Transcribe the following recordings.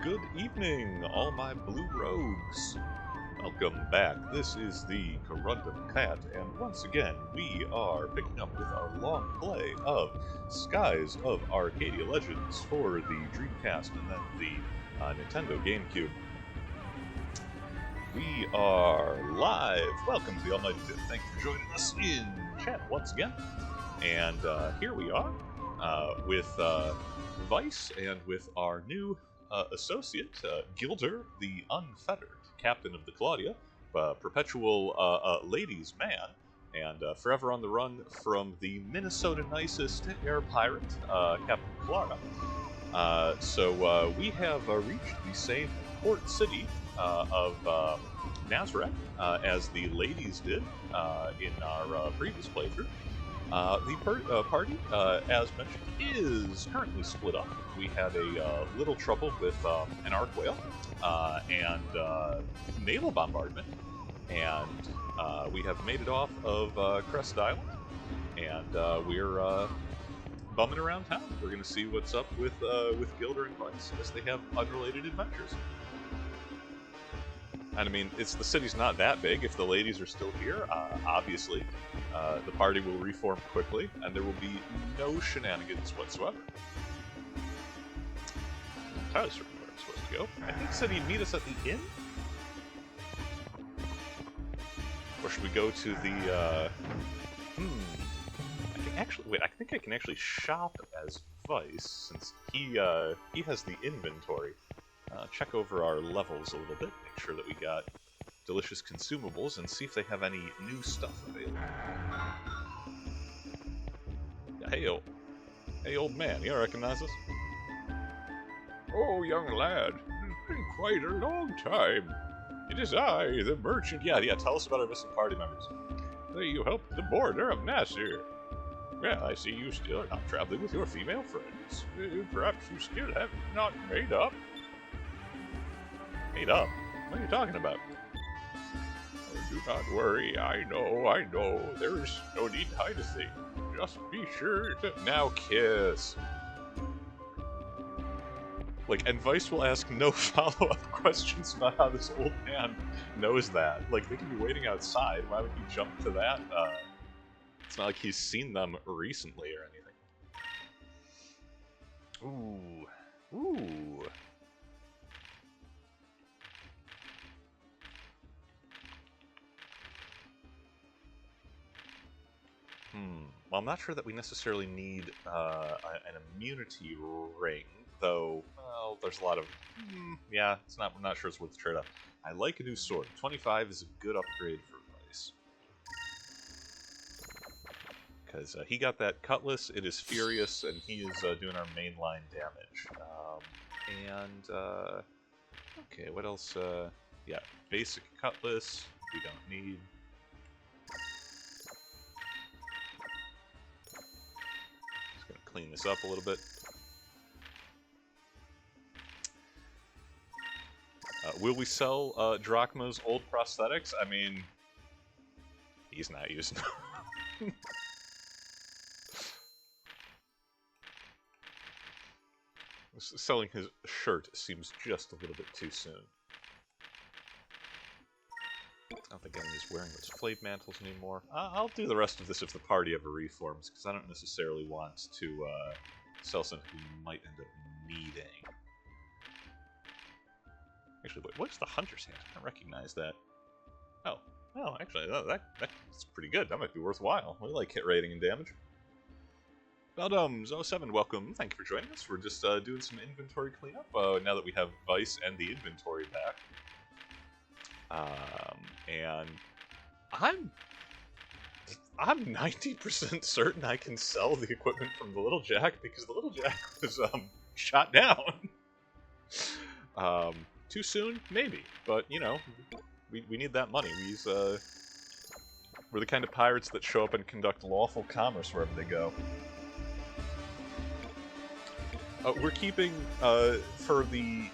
good evening, all my blue rogues. Welcome back. This is the Corundum Cat, and once again, we are picking up with our long play of Skies of Arcadia Legends for the Dreamcast and then the Nintendo GameCube. We are live. Welcome to the Almighty Tip. Thank you for joining us in chat once again. And here we are with Vice and with our new associate, Gilder, the Unfettered, captain of the Claudia, perpetual ladies' man, and forever on the run from the Minnesota nicest air pirate, Captain Clara. So we have reached the same port city of Nazareth as the ladies did in our previous playthrough. The party, as mentioned, is currently split up. We had a little trouble with an arc whale and naval bombardment, and we have made it off of Crest Island, and we're bumming around town. We're going to see what's up with Gilder and Vice as they have unrelated adventures. And I mean, the city's not that big. If the ladies are still here, obviously, the party will reform quickly, and there will be no shenanigans whatsoever. I'm entirely certain where I'm supposed to go. I think he said he'd meet us at the inn? Or should we go to the, I think I can actually shop as Vice, since he has the inventory. Check over our levels a little bit, make sure that we got delicious consumables, and see if they have any new stuff available. Yeah, hey, old man, you recognize us? Oh, young lad, it's been quite a long time. It is I, the merchant. Yeah, tell us about our missing party members. You helped the border of Nasir. Well, I see you still are not traveling with your female friends. Perhaps you still have not made up. Made up? What are you talking about? Oh, do not worry, I know. There is no need to hide a thing. Just be sure to... Now kiss. And Vice will ask no follow-up questions about how this old man knows that. They can be waiting outside. Why would he jump to that? It's not like he's seen them recently or anything. Ooh. Well, I'm not sure that we necessarily need an immunity ring, though. Well, there's a lot of. Yeah, I'm not sure it's worth the trade-off. I like a new sword. 25 is a good upgrade for Vice, because he got that cutlass. It is furious, and he is doing our mainline damage. Okay, what else? Yeah, basic cutlass. We don't need. Clean this up a little bit. Will we sell Drachma's old prosthetics? I mean, he's not using them. Selling his shirt seems just a little bit too soon. I don't think anyone is wearing those flayed mantles anymore. I'll do the rest of this if the party ever reforms, because I don't necessarily want to sell something we might end up needing. Actually, wait, what's the hunter's hand? I don't recognize that. Oh, actually, that's pretty good. That might be worthwhile. We like hit rating and damage. Beldums07, welcome. Thank you for joining us. We're just doing some inventory cleanup now that we have Vice and the inventory back. And I'm 90% certain I can sell the equipment from the Little Jack, because the Little Jack was shot down. Too soon? Maybe. But, we need that money. We're the kind of pirates that show up and conduct lawful commerce wherever they go. We're keeping, for the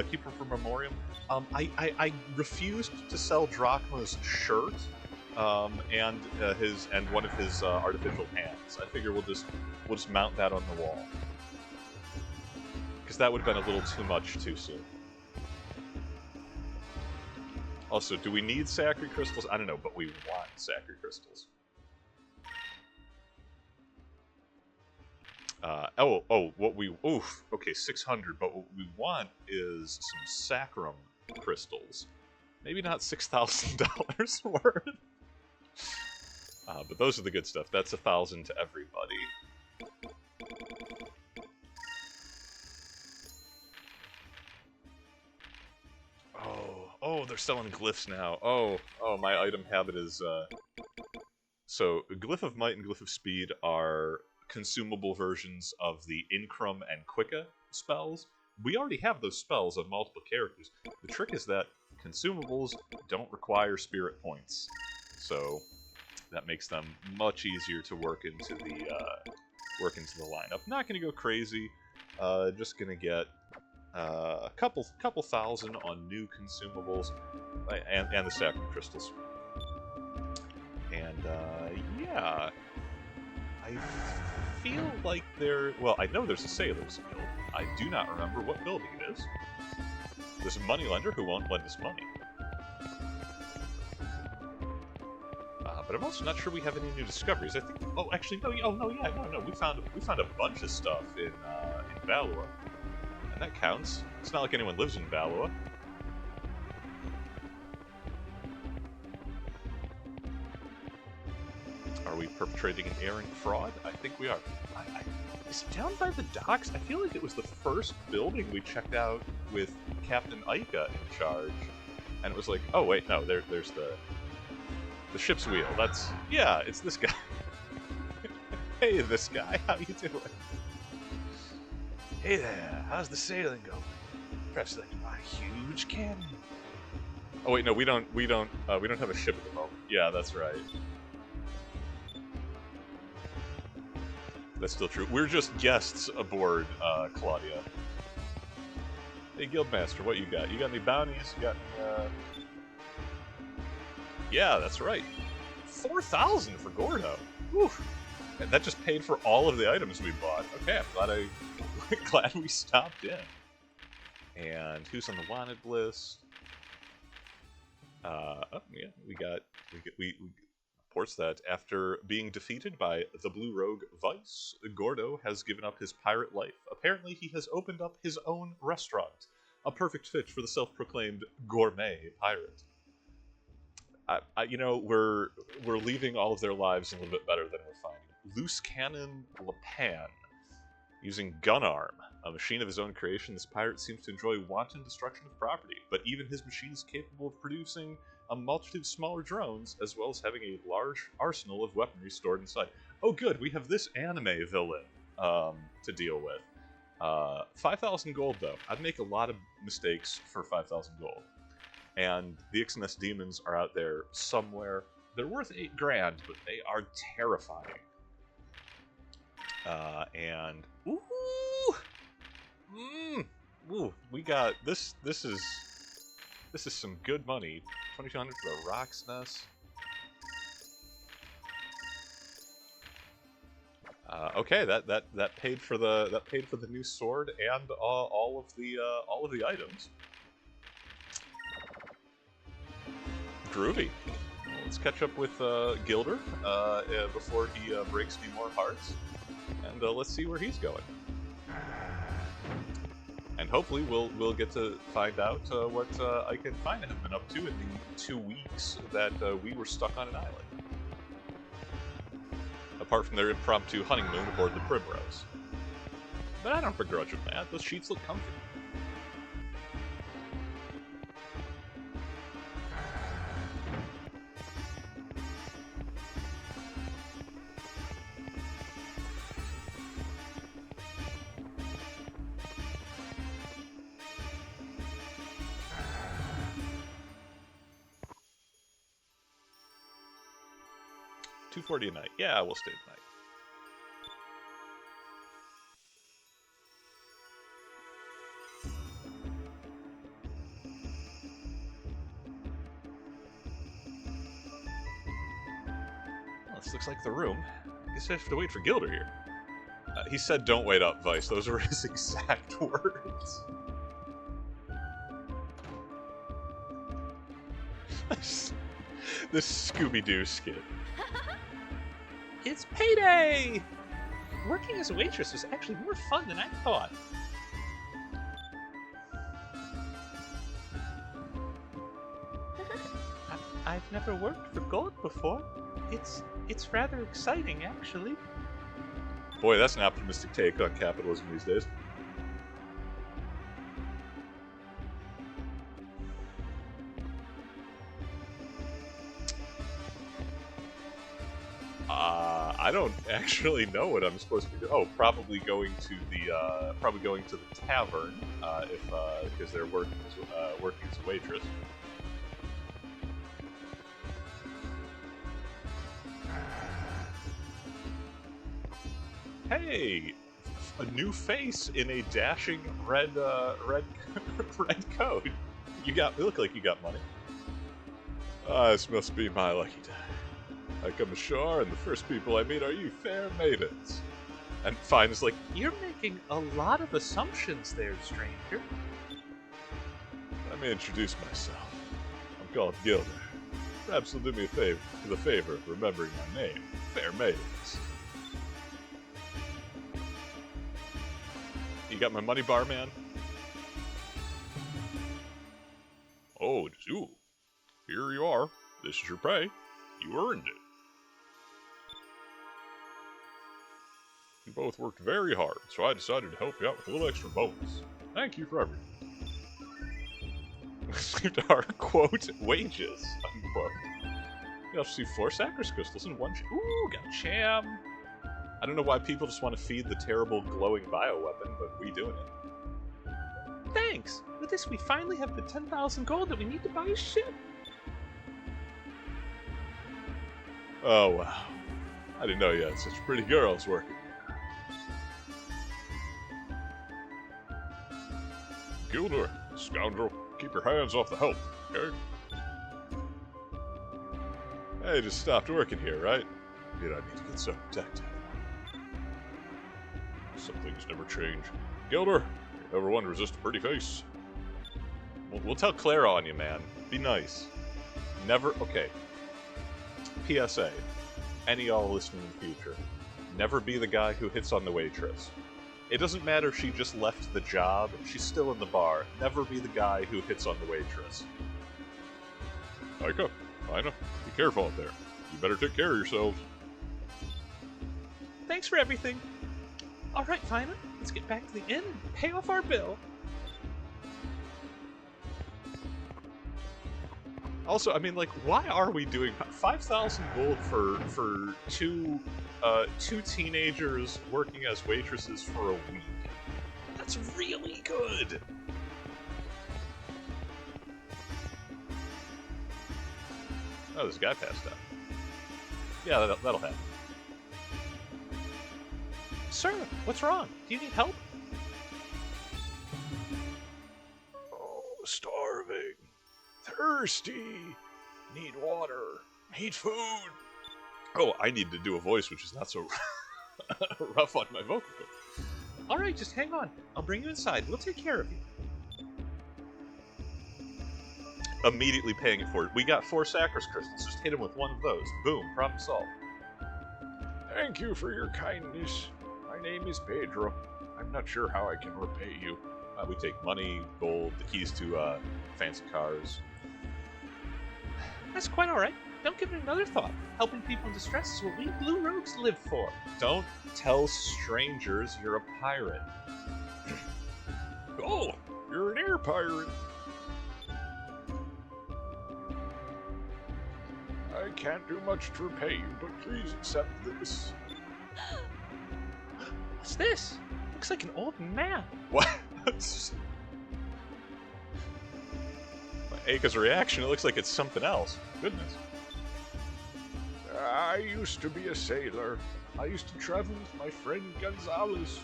Keeper for Memoriam, I refused to sell Drachma's shirt, and one of his artificial hands. I figure we'll just mount that on the wall, because that would have been a little too much too soon. Also, do we need sacred crystals? I don't know, but we want sacred crystals. Okay, 600, but what we want is some sacrum crystals. Maybe not $6,000 worth. But those are the good stuff. That's 1,000 to everybody. Oh, they're selling glyphs now. Oh, my item habit is, So, Glyph of Might and Glyph of Speed are consumable versions of the Incrum and Quicka spells. We already have those spells on multiple characters. The trick is that consumables don't require spirit points, so that makes them much easier to work into the lineup. Not going to go crazy. Just going to get a couple thousand on new consumables and the sacred crystals. And yeah, I feel like well, I know there's a Sailors Guild. I do not remember what building it is. There's a moneylender who won't lend us money. But I'm also not sure we have any new discoveries. I think. Oh, actually, no. No. We found a bunch of stuff in Valois, and that counts. It's not like anyone lives in Valois. Are we perpetrating an errant fraud? I think we are. Is it down by the docks? I feel like it was the first building we checked out with Captain Aika in charge, and it was like, oh wait, no, there's the ship's wheel. Yeah, it's this guy. Hey, this guy, how you doing? Hey there, how's the sailing going? Perhaps like my huge cannon. Oh wait, no, we don't have a ship at the moment. Yeah, that's right. That's still true. We're just guests aboard, Claudia. Hey, Guildmaster, what you got? You got any bounties? You got any, Yeah, that's right. 4,000 for Gordo. Whew. And that just paid for all of the items we bought. Okay, I'm glad we stopped in. And who's on the wanted list? Oh, yeah, we reports that after being defeated by the Blue Rogue Vice, Gordo has given up his pirate life. Apparently, he has opened up his own restaurant, a perfect fit for the self-proclaimed gourmet pirate. We're leaving all of their lives a little bit better than we're finding. Loose Cannon Lapan, using gun arm, a machine of his own creation, this pirate seems to enjoy wanton destruction of property, but even his machine is capable of producing a multitude of smaller drones, as well as having a large arsenal of weaponry stored inside. Oh good, we have this anime villain to deal with. 5,000 gold though. I'd make a lot of mistakes for 5,000 gold. And the XNS demons are out there somewhere. They're worth 8 grand, but they are terrifying. And we got this. This is some good money. 2,200 for the Rock's Nest. Okay, that paid for the new sword and all of the items. Groovy. Let's catch up with Gilder before he breaks me more hearts, and let's see where he's going. And hopefully we'll get to find out what I can find have been up to in the 2 weeks that we were stuck on an island. Apart from their impromptu honeymoon aboard the Primrose. But I don't begrudge them that. Those sheets look comfy. $240 a night. Yeah, we'll stay tonight. Well, this looks like the room. I guess I have to wait for Gilder here. He said, "Don't wait up, Vice." Those were his exact words. This Scooby-Doo skit. It's payday! Working as a waitress was actually more fun than I thought. I've never worked for gold before. It's rather exciting, actually. Boy, that's an optimistic take on capitalism these days. I don't actually know what I'm supposed to be doing. Oh, probably going to the tavern because they're working as a waitress. Hey, a new face in a dashing red red coat. You look like you got money. This must be my lucky day. I come ashore, and the first people I meet are you fair maidens. And Fine is like, you're making a lot of assumptions there, stranger. Let me introduce myself. I'm called Gilder. Perhaps you'll do me the favor of remembering my name, Fair Maidens. You got my money, barman? Oh, it's you. Here you are. This is your pay. You earned it. You both worked very hard, so I decided to help you out with a little extra bonus. Thank you for everything. Received our, quote, wages, unquote. You also see 4 Sacris crystals and 1 ooh, got Cham. I don't know why people just want to feed the terrible glowing bioweapon, but we doing it. Thanks! With this, we finally have the 10,000 gold that we need to buy a ship. Oh, wow. I didn't know you had such pretty girls working. Gilder, scoundrel, keep your hands off the help, okay? Hey, just stopped working here, right? You don't need to get so protected. Some things never change. Gilder, you never one to resist a pretty face. We'll tell Clara on you, man. Be nice. Never... Okay. PSA. Any y'all listening in the future. Never be the guy who hits on the waitress. It doesn't matter if she just left the job, she's still in the bar. Never be the guy who hits on the waitress. Ika, Ina, be careful out there. You better take care of yourselves. Thanks for everything. Alright, Fina, let's get back to the inn and pay off our bill. Also, I mean, like, why are we doing 5,000 gold for two teenagers working as waitresses for a week? That's really good. Oh, this guy passed out. Yeah, that'll happen. Sir, what's wrong? Do you need help? Oh, starving. Thirsty. Need water. Need food. Oh, I need to do a voice which is not so rough on my vocal cords. Alright, just hang on. I'll bring you inside. We'll take care of you. Immediately paying it forward. We got 4 Sacris crystals. Just hit him with one of those. Boom, problem solved. Thank you for your kindness. My name is Pedro. I'm not sure how I can repay you. We take money, gold, the keys to fancy cars. That's quite alright. Don't give it another thought. Helping people in distress is what we blue rogues live for. Don't tell strangers you're a pirate. Oh, you're an air pirate. I can't do much to repay you, but please accept this. What's this? Looks like an old man. What? Aka's reaction, it looks like it's something else. Goodness. I used to be a sailor. I used to travel with my friend Gonzalez.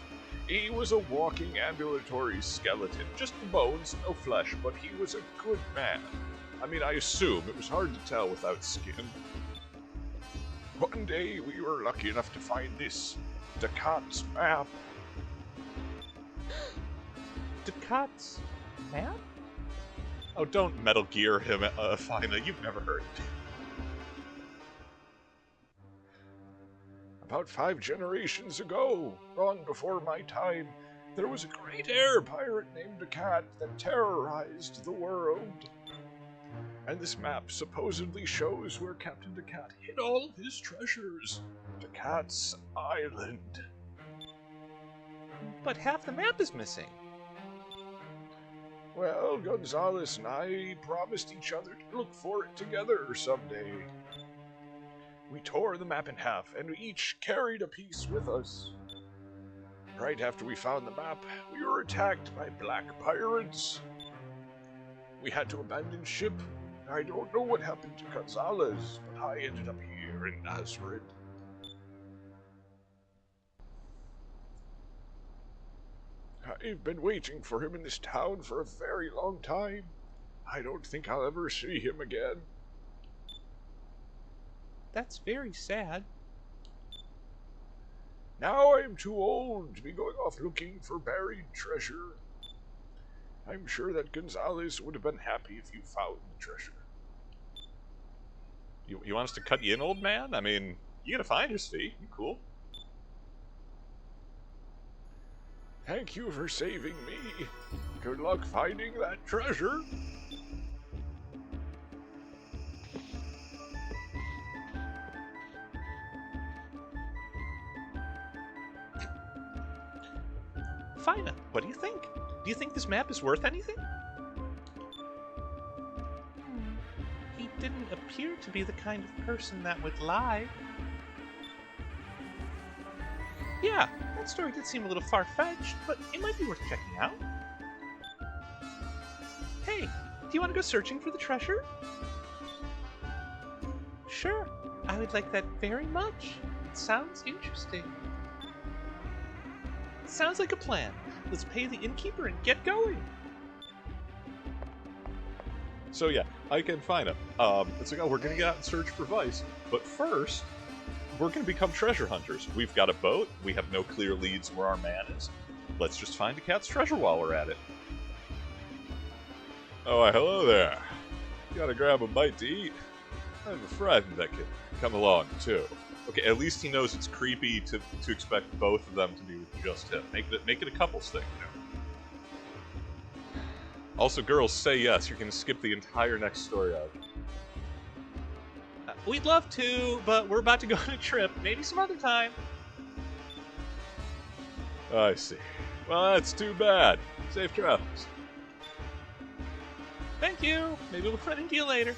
He was a walking ambulatory skeleton. Just the bones, no flesh, but he was a good man. I mean, I assume it was hard to tell without skin. One day we were lucky enough to find this. Ducat's map. Ducat's map? Oh, don't Metal Gear him, Fina. You've never heard it. About 5 generations ago, long before my time, there was a great air pirate named Ducat that terrorized the world. And this map supposedly shows where Captain Ducat hid all of his treasures. Ducat's Island. But half the map is missing. Well, Gonzalez and I promised each other to look for it together someday. We tore the map in half, and we each carried a piece with us. Right after we found the map, we were attacked by black pirates. We had to abandon ship. I don't know what happened to Gonzalez, but I ended up here in Nazareth. I've been waiting for him in this town for a very long time. I don't think I'll ever see him again. That's very sad. Now I'm too old to be going off looking for buried treasure. I'm sure that Gonzalez would have been happy if you found the treasure. You want us to cut you in, old man? I mean, you gotta find his feet. You cool? Thank you for saving me. Good luck finding that treasure. Fina, what do you think? Do you think this map is worth anything? He didn't appear to be the kind of person that would lie. Yeah, that story did seem a little far-fetched, but it might be worth checking out. Hey, do you want to go searching for the treasure? Sure, I would like that very much. It sounds interesting. Sounds like a plan. Let's pay the innkeeper and get going. So yeah, Ike and Fina. It's like, oh, we're gonna get out and search for Vice, but first, we're gonna become treasure hunters. We've got a boat. We have no clear leads where our man is. Let's just find Ducat's treasure while we're at it. Oh, hello there. Gotta grab a bite to eat. I have a friend that can come along too. Okay, at least he knows it's creepy to expect both of them to be with just him. Make it a couples thing, you know. Also, girls, say yes. You're gonna skip the entire next story out. We'd love to, but we're about to go on a trip. Maybe some other time. I see. Well, that's too bad. Safe travels. Thank you. Maybe we'll run into you later.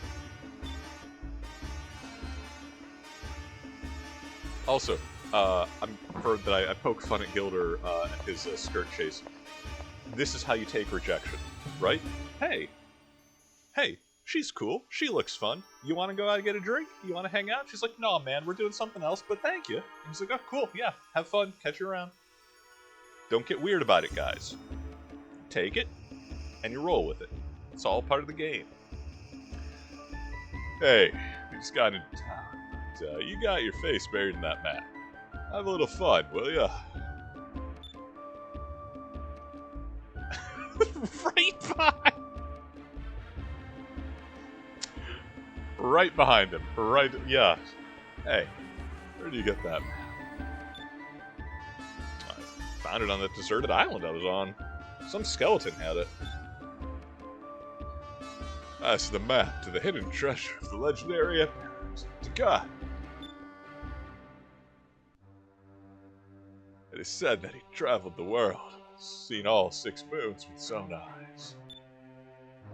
Also, I'm heard that I poke fun at Gilder at his skirt chase. This is how you take rejection, right? Hey, she's cool. She looks fun. You want to go out and get a drink? You want to hang out? She's like, no, man, we're doing something else, but thank you. And he's like, oh, cool, yeah, have fun, catch you around. Don't get weird about it, guys. Take it, and you roll with it. It's all part of the game. Hey, we just got into town. You got your face buried in that map. Have a little fun, will ya? Right behind him. Right, yeah. Hey, where do you get that map? I found it on the deserted island I was on. Some skeleton had it. That's the map to the hidden treasure of the legendary Emperors. Ducat. It is said that he traveled the world, seen all 6 moons with his own eyes.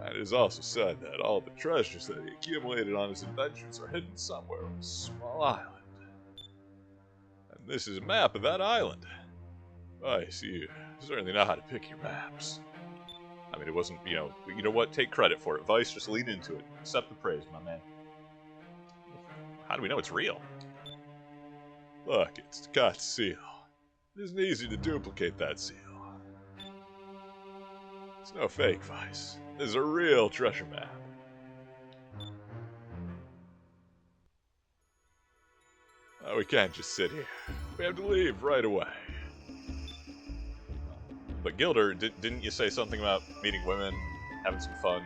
And it is also said that all the treasures that he accumulated on his adventures are hidden somewhere on a small island. And this is a map of that island. I see you certainly know how to pick your maps. I mean, it wasn't, you know what? Take credit for it. Vice, just lean into it. Accept the praise, my man. How do we know it's real? Look, it's Ducat's seal. It isn't easy to duplicate that seal. It's no fake, Vice. This is a real treasure map. We can't just sit here. We have to leave right away. But Gilder, didn't you say something about meeting women, having some fun?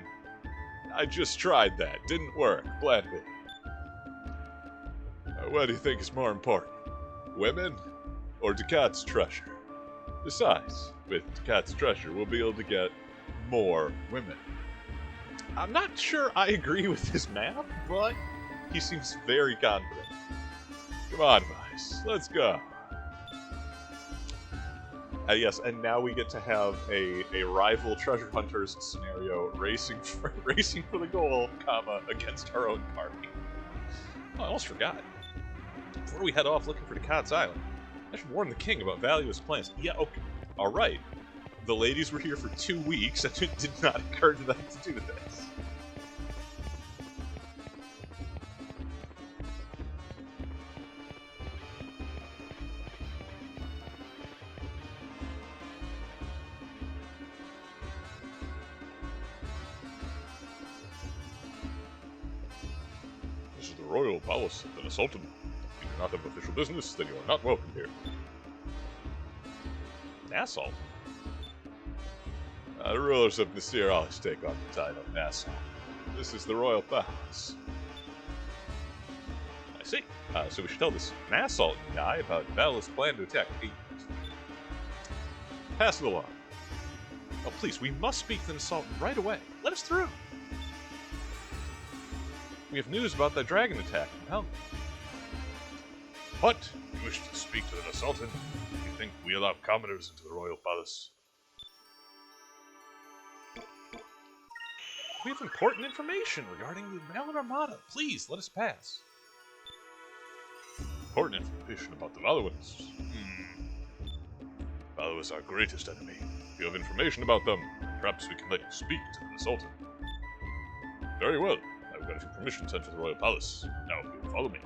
I just tried that. Didn't work. Plan B. What do you think is more important? Women or Ducat's treasure? Besides, with Ducat's treasure, we'll be able to get more women. I'm not sure I agree with his math, but he seems very confident. Come on, Vice. Let's go. Yes, and now we get to have a rival treasure hunters scenario racing for the goal, against our own party. Oh, I almost forgot. Before we head off looking for Ducat's Island, I should warn the king about valueless plans. Yeah, okay. Alright. The ladies were here for 2 weeks, and it did not occur to them to do this. This is the royal palace of the Sultan. If you do not have official business, then you are not welcome here. Nassau? The rulers of Nasir always take on the title of Nassau. This is the royal palace. I see. So we should tell this Nassau guy about Bella's plan to attack Egypt. Pass it along. Oh, please, we must speak to the Sultan right away. Let us through. We have news about that dragon attack in Helm. What? You wish to speak to the Sultan? Do you think we allow commoners into the royal palace? We have important information regarding the Malin Armada. Please, let us pass. Important information about the Valuans. Valu is our greatest enemy. If you have information about them, perhaps we can let you speak to the Sultan. Very well. I've got your permission sent to the royal palace. Now, if you'll follow me.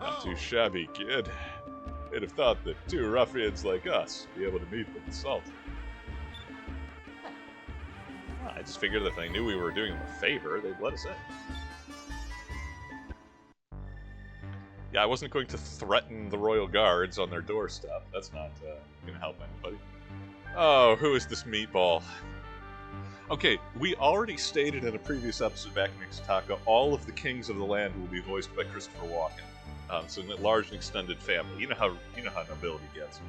Not too shabby, kid. They'd have thought that 2 ruffians like us would be able to meet with the Sultan. I just figured if they knew we were doing them a favor, they'd let us in. Yeah, I wasn't going to threaten the royal guards on their doorstep. That's not going to help anybody. Oh, who is this meatball? Okay, we already stated in a previous episode back in Ixtaka, all of the kings of the land will be voiced by Christopher Walken. So a large and extended family. You know how nobility gets.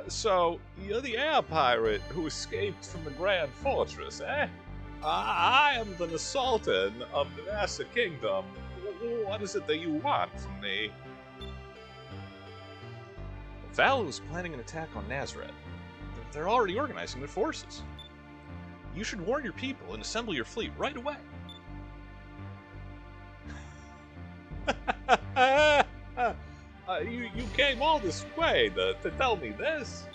So, you're the air pirate who escaped from the Grand Fortress, eh? I am the Sultan of the Nasa Kingdom. What is it that you want from me? Valu is planning an attack on Nazareth. They're already organizing their forces. You should warn your people and assemble your fleet right away. You came all this way to tell me this?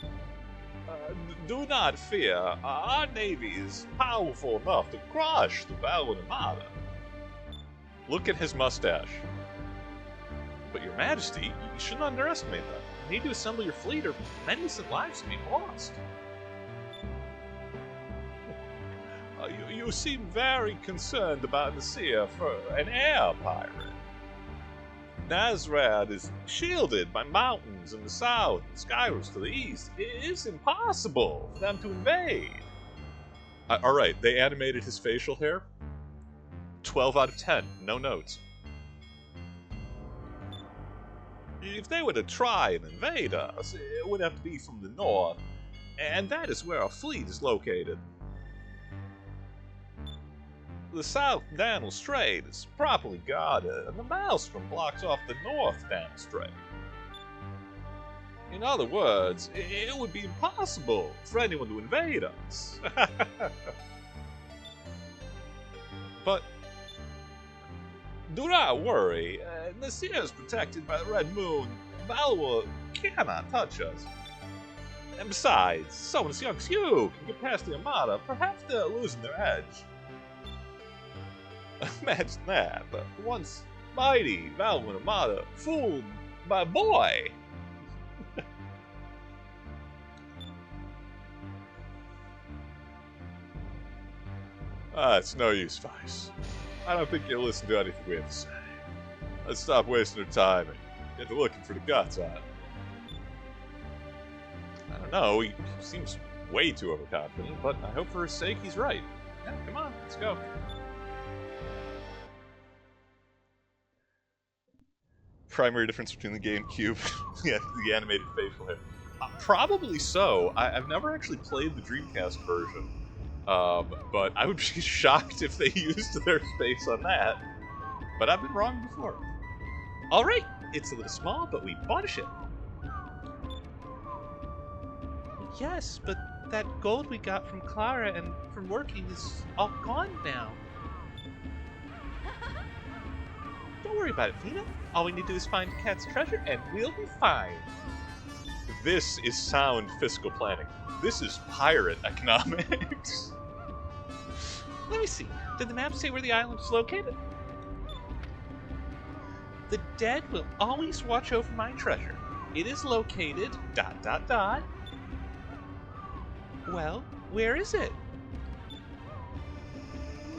Do not fear. Our navy is powerful enough to crush the Malin Armada. Look at his mustache. But your majesty, you shouldn't underestimate them. You need to assemble your fleet or many innocent lives will be lost. You seem very concerned about Nasir for an air pirate. Nazrad is shielded by mountains in the south and Skyros to the east. It is impossible for them to invade. Alright, they animated his facial hair. 12 out of 10, no notes. If they were to try and invade us, it would have to be from the north, and that is where our fleet is located. The South Danel Strait is properly guarded, and the Maelstrom blocks off the North Danel Strait. In other words, it would be impossible for anyone to invade us. But do not worry, Nasir is protected by the Red Moon. Valor cannot touch us. And besides, someone as young as you can get past the Armada. Perhaps they're losing their edge. Imagine that. Once mighty Valor Armada fooled my boy. It's no use, Vice. I don't think you'll listen to anything we have to say. Let's stop wasting our time and get to looking for the guts on it. I don't know, he seems way too overconfident, but I hope for his sake he's right. Yeah, come on, let's go. Primary difference between the GameCube and the animated facial hair. Probably so. I've never actually played the Dreamcast version, but I would be shocked if they used their space on that. But I've been wrong before. All right, it's a little small, but we bought a ship. Yes, but that gold we got from Clara and from working is all gone now. Don't worry about it, Fina. All we need to do is find Cat's treasure, and we'll be fine. This is sound fiscal planning. This is pirate economics. Let me see. Did the map say where the island is located? The dead will always watch over my treasure. It is located... ... Well, where is it?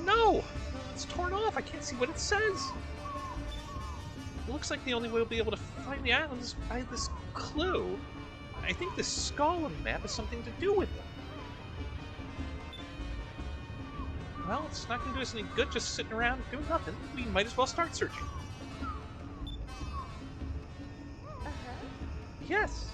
No! It's torn off. I can't see what it says. It looks like the only way we'll be able to find the island is by this clue. I think the skull on the map has something to do with it. Well, it's not going to do us any good just sitting around doing nothing. We might as well start searching. Yes.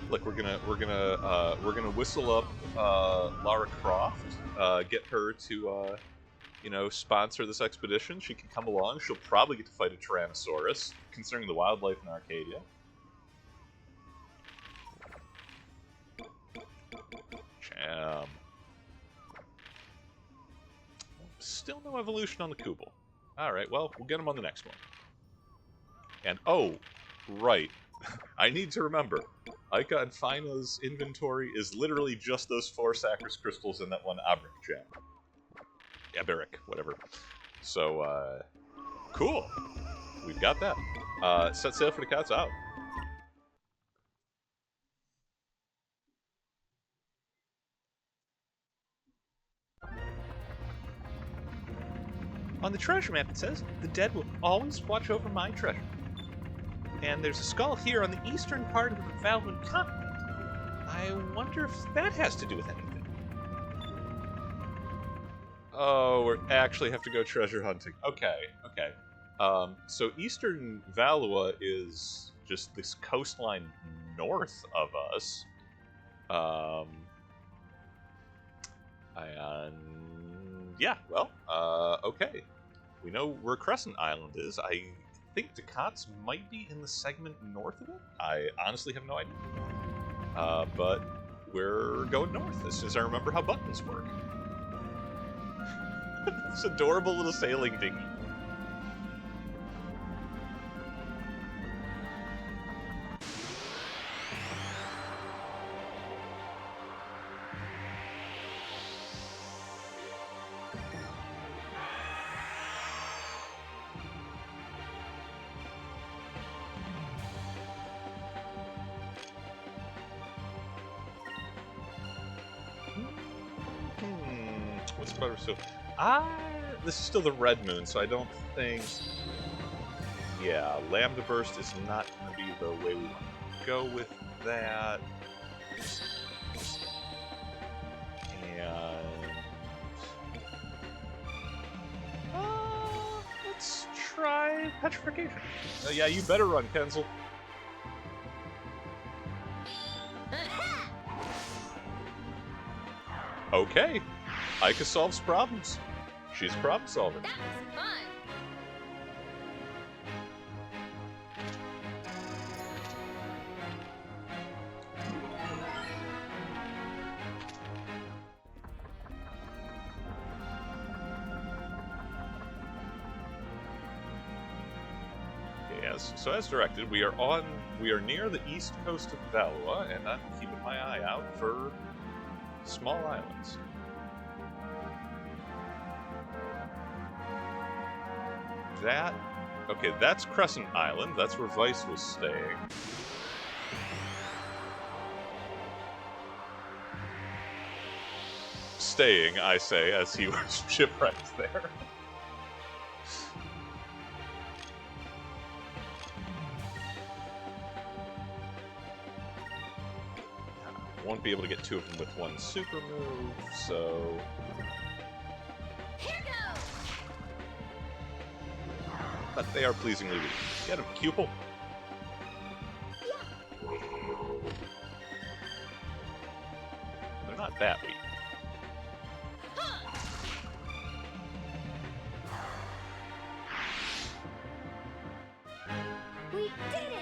Look, we're gonna whistle up Lara Croft, get her to sponsor this expedition. She can come along. She'll probably get to fight a Tyrannosaurus, considering the wildlife in Arcadia. Jam. Still no evolution on the Kubel. Alright, well, we'll get him on the next one. And, oh, right. I need to remember. Aika and Fina's inventory is literally just those 4 Sacris crystals and that one Abric gem. Aberic, whatever. So, cool. We've got that. Set sail for the cat's out. On the treasure map it says, the dead will always watch over my treasure. And there's a skull here on the eastern part of the Valuan continent. I wonder if that has to do with anything. Oh, we actually have to go treasure hunting. Okay, okay. So Eastern Valua is just this coastline north of us. And yeah, well, okay. We know where Crescent Island is. I think Ducats might be in the segment north of it. I honestly have no idea. But we're going north as soon as I remember how buttons work. This adorable little sailing dinghy. What's better? So, this is still the Red Moon, so I don't think. Yeah, Lambda Burst is not going to be the way we want to go with that. And let's try Petrification. Yeah, you better run, Kenzel. Okay. Aika solves problems. She's a problem solver. That was fun. Yes. So as directed, we are near the east coast of Valua, and I'm keeping my eye out for small islands. Okay, that's Crescent Island. That's where Vice was staying. staying, I say, as he was shipwrecked there. Won't be able to get two of them with one super move, so... Here goes. But they are pleasingly weak. Get him, Cupel! They're not that weak. We did it.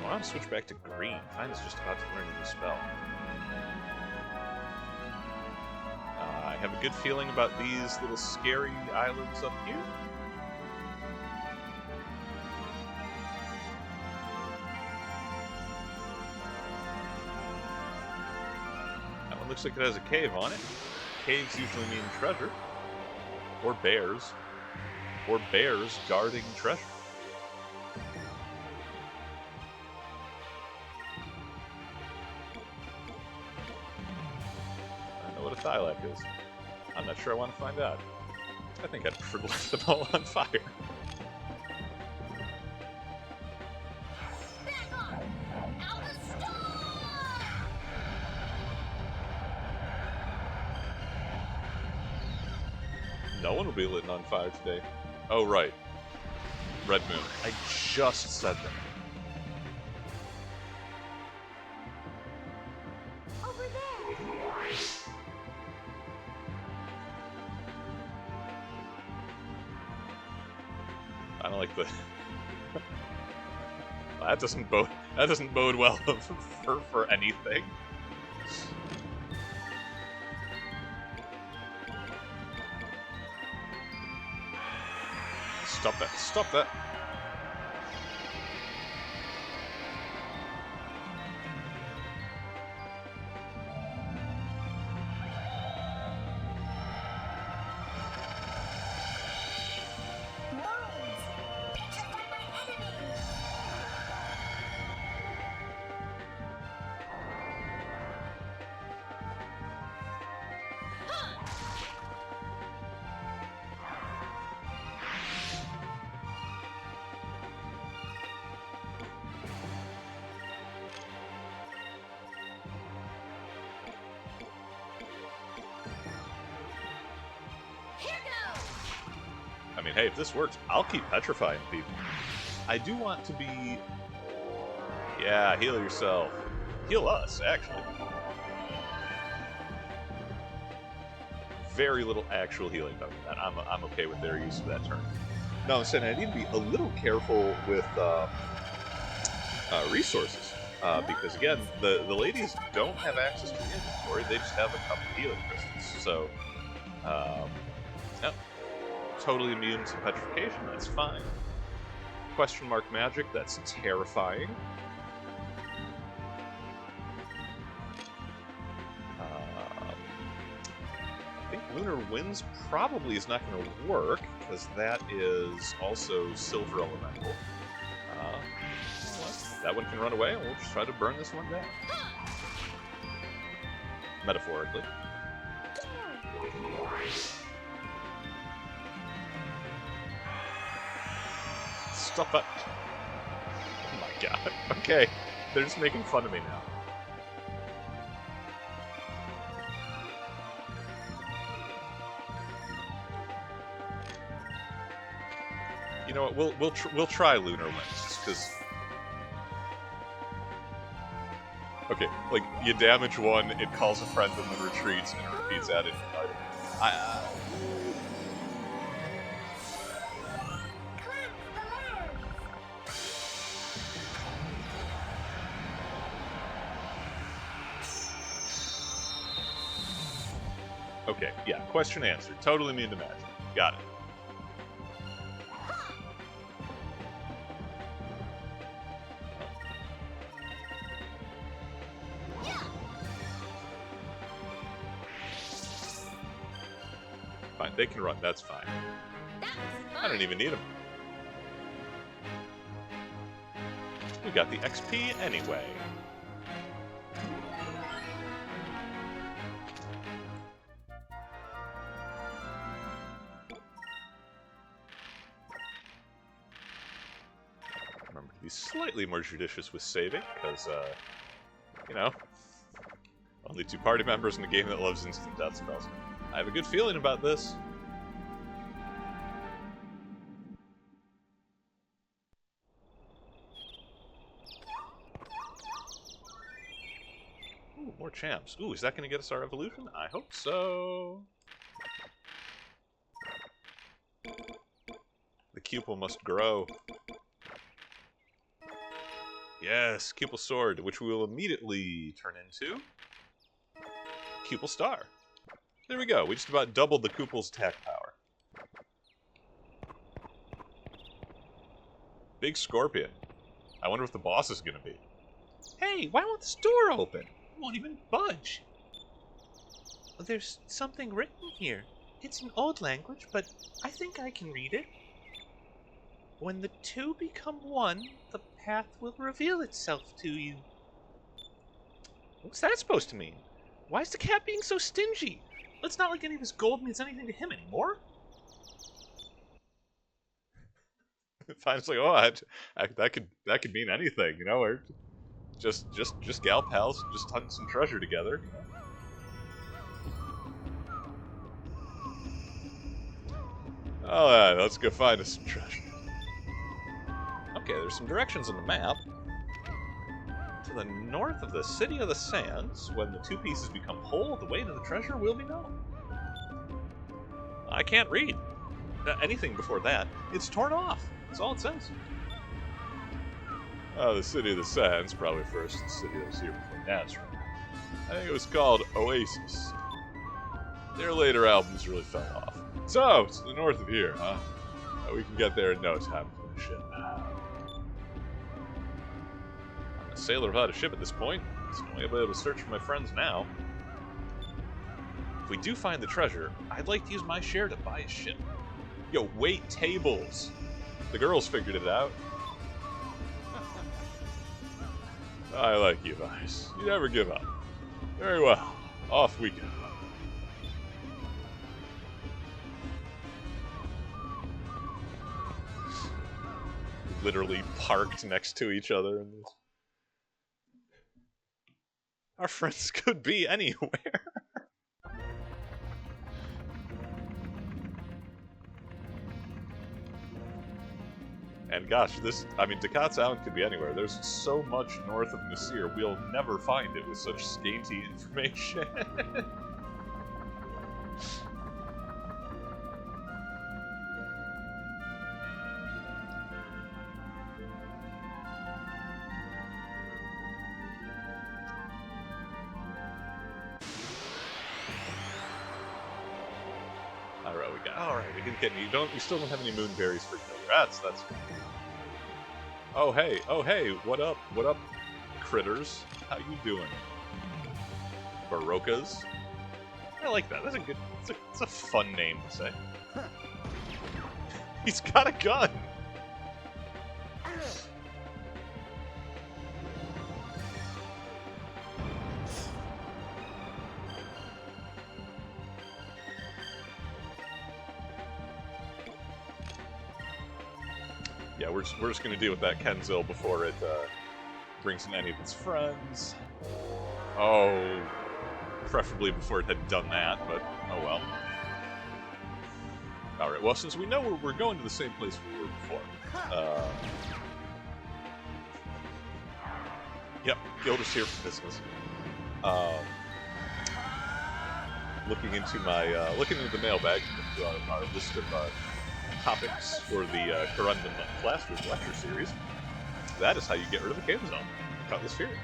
I want to switch back to green. Mine is just about to learn a new spell. I have a good feeling about these little scary islands up here. That one looks like it has a cave on it. Caves usually mean treasure. Or bears. Or bears guarding treasure. Thylac is. I'm not sure I want to find out. I think I'd prefer to light them all on fire. Back off. Out the storm. No one will be lit on fire today. Oh, right. Red Moon. I just said that. Over there. I don't like the... That doesn't bode well for anything. Stop that. Stop that. I mean, hey, if this works, I'll keep petrifying people. I do want to be... Yeah, heal yourself. Heal us, actually. Very little actual healing done with that. I'm okay with their use of that turn. No, I'm saying I need to be a little careful with resources. Because, again, the ladies don't have access to the inventory. They just have a couple healing crystals. So, yep. Totally immune to petrification, that's fine. Question mark magic, that's terrifying. I think Lunar Winds probably is not going to work, because that is also Silver Elemental. Well, that one can run away, and we'll just try to burn this one down. Metaphorically. Stop it! Oh my god. Okay, they're just making fun of me now. You know what? We'll try Lunar Winds, because okay, like you damage one, it calls a friend and then retreats, and it repeats ad infinitum. Okay, yeah, question answered. Totally immune to magic. Got it. Fine, they can run, that's fine. I don't even need them. We got the XP anyway. Remember to be slightly more judicious with saving, because, you know, only 2 party members in a game that loves instant death spells. I have a good feeling about this. Ooh, more champs. Ooh, is that going to get us our evolution? I hope so. The pupil must grow. Yes, pupil sword, which we will immediately turn into pupil star. There we go. We just about doubled the pupil's attack power. Big scorpion. I wonder what the boss is going to be. Hey, why won't this door open? It won't even budge. There's something written here. It's an old language, but I think I can read it. When the two become one, the path will reveal itself to you. What's that supposed to mean? Why is the cat being so stingy? It's not like any of his gold means anything to him anymore. Finally, like, oh, that could mean anything, you know, or just gal pals, just hunt some treasure together. You know? Oh, yeah, let's go find us some treasure. Okay, there's some directions on the map. To the north of the City of the Sands, when the 2 pieces become whole, the way to the treasure will be known. I can't read anything before that. It's torn off. That's all it says. Oh, the City of the Sands, probably first the city that was here before Nazareth. I think it was called Oasis. Their later albums really fell off. So, it's to the north of here, huh? We can get there in no time. Ship. I'm a sailor without a ship at this point, so I'll be able to search for my friends now. If we do find the treasure, I'd like to use my share to buy a ship. Yo, wait tables! The girls figured it out. I like you, Vice. You never give up. Very well. Off we go. Literally parked next to each other. In this. Our friends could be anywhere. And gosh, Ducat's Island could be anywhere. There's so much north of Nasir, we'll never find it with such scanty information. Alright, we can get we still don't have any moonberries for killer. That's good. Oh hey, what up, critters? How you doing? Barocas? I like that, it's a fun name to say. He's got a gun! Yeah, we're just gonna deal with that Kenzil before it brings in any of its friends. Oh, preferably before it had done that, but oh well. Alright, well, since we know we're going to the same place we were before. Yep, Gilda's here for business. Looking into the mailbag, into our list of topics for the Corundum Classroom lecture series. That is how you get rid of the Cave Zone. Cutlass Fury.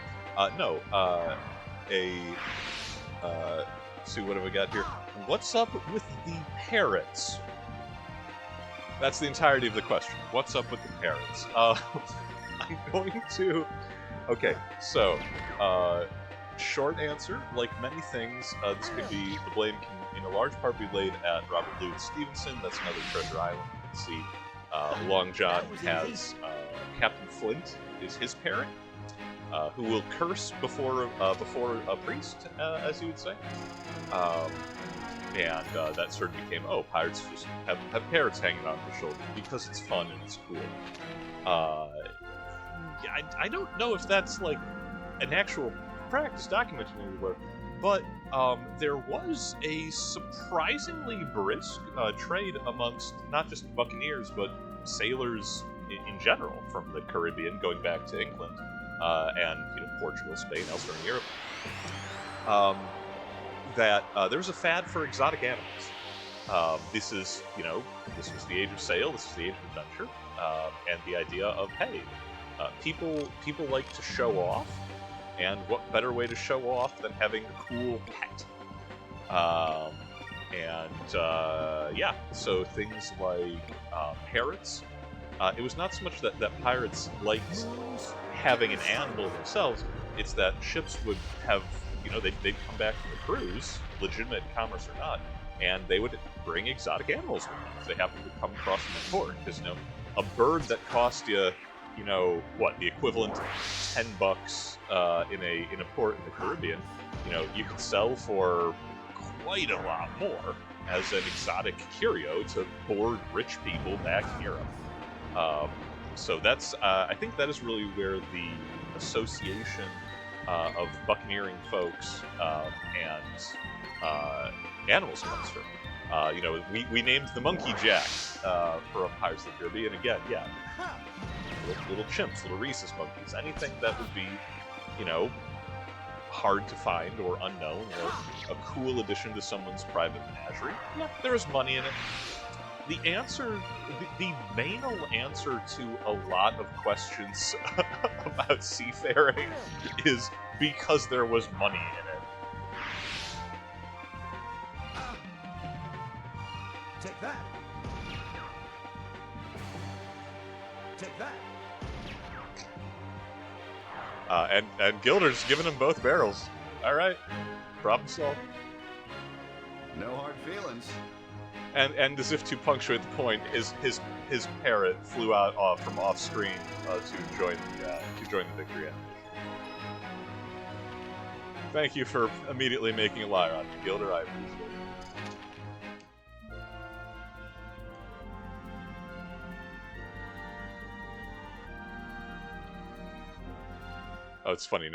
See, what have we got here? What's up with the parrots? That's the entirety of the question. What's up with the parrots? I'm going to... Okay, so, short answer, like many things, this could be, the blame can, in a large part, be laid at Robert Louis Stevenson. That's another Treasure Island. You can see Long John has Captain Flint is his parent, who will curse before a priest, as you would say. And that sort of became, oh, pirates just have parrots hanging on their shoulders because it's fun and it's cool. I don't know if that's like an actual practice documented anywhere, but there was a surprisingly brisk trade amongst not just buccaneers but sailors in general from the Caribbean going back to England and Portugal, Spain, elsewhere in Europe. That there was a fad for exotic animals. This was the age of sail. This is the age of adventure, and the idea of people like to show off, and what better way to show off than having a cool pet? So things like parrots. It was not so much that pirates liked having an animal themselves. It's that ships would have, they'd come back from the cruise, legitimate commerce or not, and they would bring exotic animals with them if they happened to come across them in port. Because, a bird that cost you, the equivalent of $10 in a port in the Caribbean, you could sell for quite a lot more as an exotic curio to board rich people back in Europe. So that's, I think that is really where the association of buccaneering folks and animals comes from. We named the Monkey Jack from Pirates of the Caribbean. Again, little chimps, little rhesus monkeys, anything that would be, hard to find or unknown or a cool addition to someone's private menagerie. Yeah, there is money in it. The main answer to a lot of questions about seafaring is because there was money in it. Take that. Take that. And Gilder's giving them both barrels. All right, problem solved. No hard feelings. And as if to punctuate the point, his parrot flew out from off screen to join the victory animation. Thank you for immediately making a liar on me, Gilder. I appreciate it. Oh, it's funny.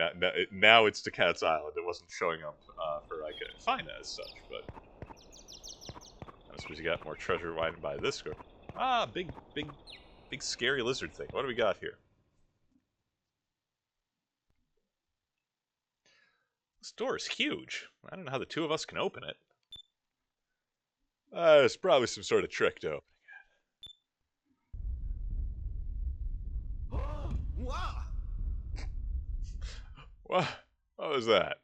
Now it's to Cat's Island. It wasn't showing up for Ika and Fina as such, but I suppose you got more treasure winding by this score. Ah, big scary lizard thing. What do we got here? This door is huge. I don't know how the two of us can open it. There's probably some sort of trick to opening it. Wow. What was that?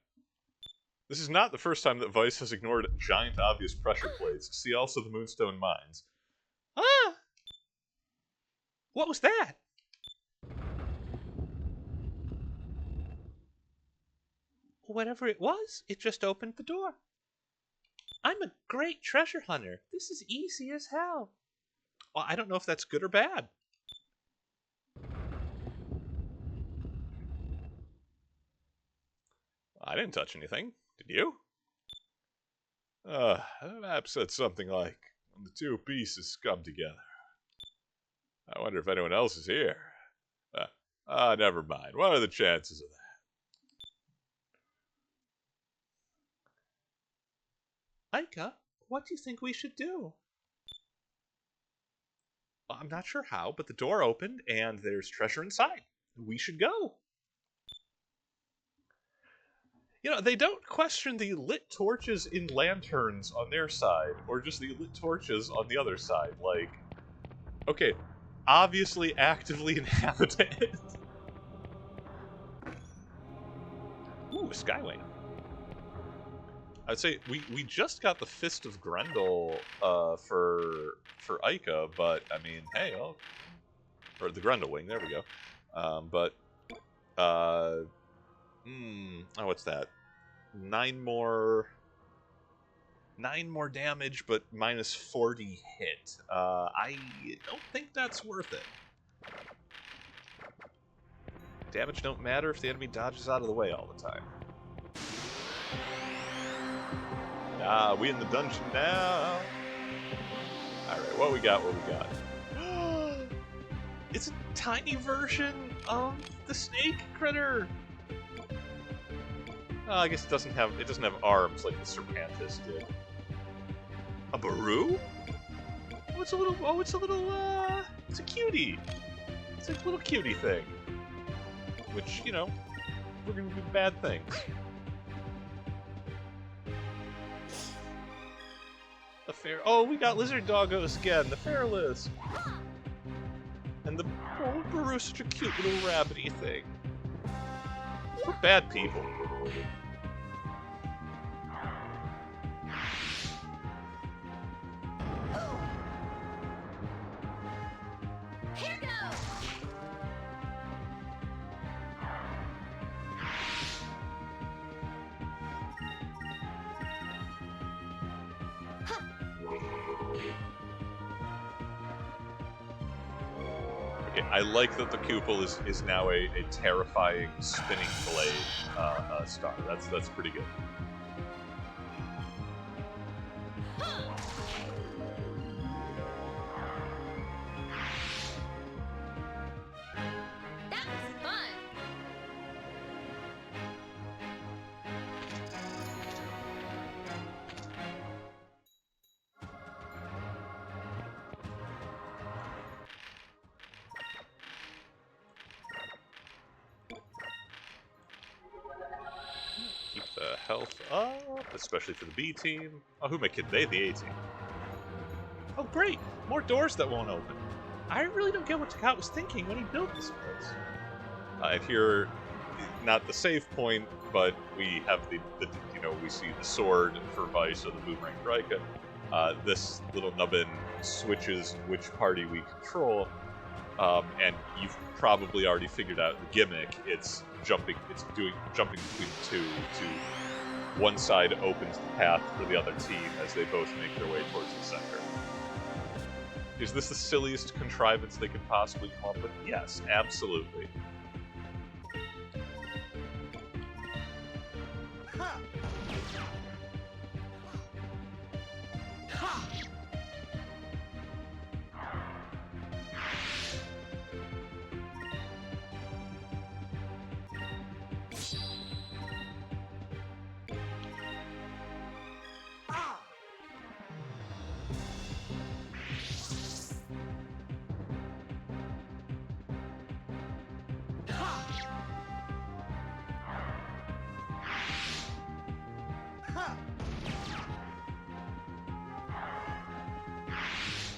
This is not the first time that Vice has ignored giant obvious pressure plates. See also the Moonstone Mines. Ah! What was that? Whatever it was, it just opened the door. I'm a great treasure hunter. This is easy as hell. Well, I don't know if that's good or bad. I didn't touch anything. Did you? The map said something like, when the two pieces come together. I wonder if anyone else is here. Never mind. What are the chances of that? Ika, what do you think we should do? I'm not sure how, but the door opened and there's treasure inside. We should go. They don't question the lit torches in lanterns on their side, or just the lit torches on the other side. Like, okay, obviously actively inhabited. Ooh, a Skywing. I'd say we just got the Fist of Grendel for Ika, but I mean, hey, or the Grendel Wing. There we go. What's that? 9 more damage, but minus 40 hit. I don't think that's worth it. Damage don't matter if the enemy dodges out of the way all the time. Ah, we in the dungeon now. Alright, what we got, It's a tiny version of the snake critter. I guess it doesn't have arms like the Serpantis did. A Baru? Oh, it's a cutie. It's a little cutie thing. Which, you know, we're gonna do bad things. The fair. Oh, we got lizard doggos again. The Fairless. And the Baru's such a cute little rabbity thing. We're bad people. Here goes! Okay, I like that the Kupal is now a terrifying spinning blade star. That's pretty good. That was fun! Keep the health up, especially for the B team. Oh, who am I kidding? They the A team. Oh, great! More doors that won't open. I really don't get what Takat was thinking when he built this place. And here, not the save point, but we have the we see the sword for Vice or the boomerang for Rika. This little nubbin switches which party we control, and you've probably already figured out the gimmick. It's jumping between two to one side opens the path for the other team as they both make their way towards the center. Is this the silliest contrivance they could possibly come up with? Yes, absolutely.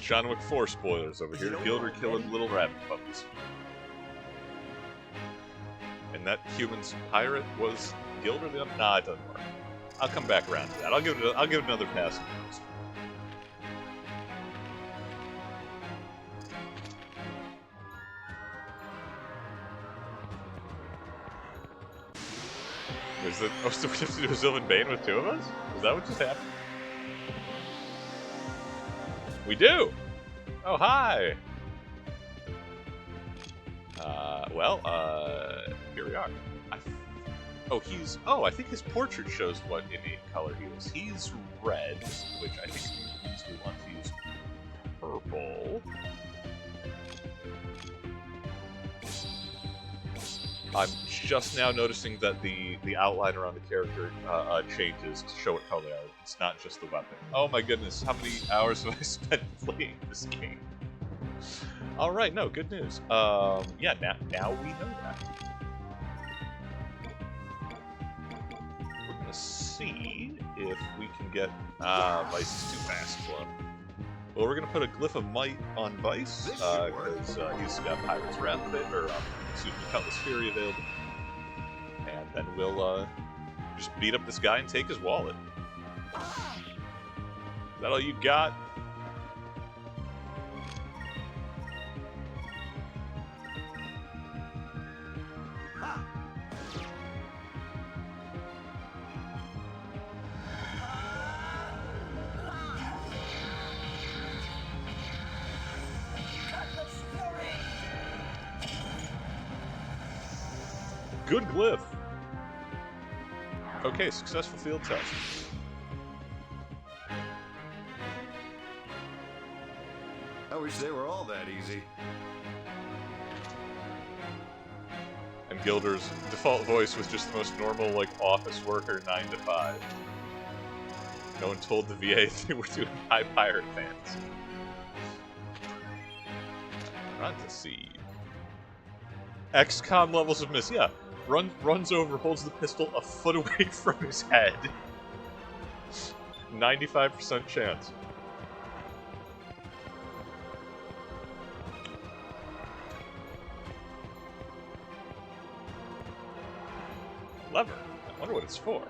John Wick 4 spoilers over here. Gilder killing little rabbit puppies. And that human's pirate was Gilder the other? Nah, it doesn't work. I'll come back around to that. I'll give it another pass. Is it? Oh, so we have to do a Sylvan Bane with two of us? Is that what just happened? We do! Oh, hi! Here we are. I think his portrait shows what innate color he is. He's red, which I think means we want to use purple. I'm just now noticing that the outline around the character changes to show what color they are. It's not just the weapon. Oh my goodness, how many hours have I spent playing this game? Alright, no, good news. Yeah, now we know that. We're gonna see if we can get... Vice is too fast for him. Well, we're gonna put a Glyph of Might on Vice, because he's got Pirate's Wrath, Cutlass Fury available. And then we'll, just beat up this guy and take his wallet. Is that all you got? Good glyph. Okay, successful field test. I wish they were all that easy. And Gilder's default voice was just the most normal, like, office worker 9 to 5. No one told the VA they were doing high pirate fans. Fantasy. XCOM levels of miss. Yeah. Runs over, holds the pistol a foot away from his head. 95% chance. Lever. I wonder what it's for.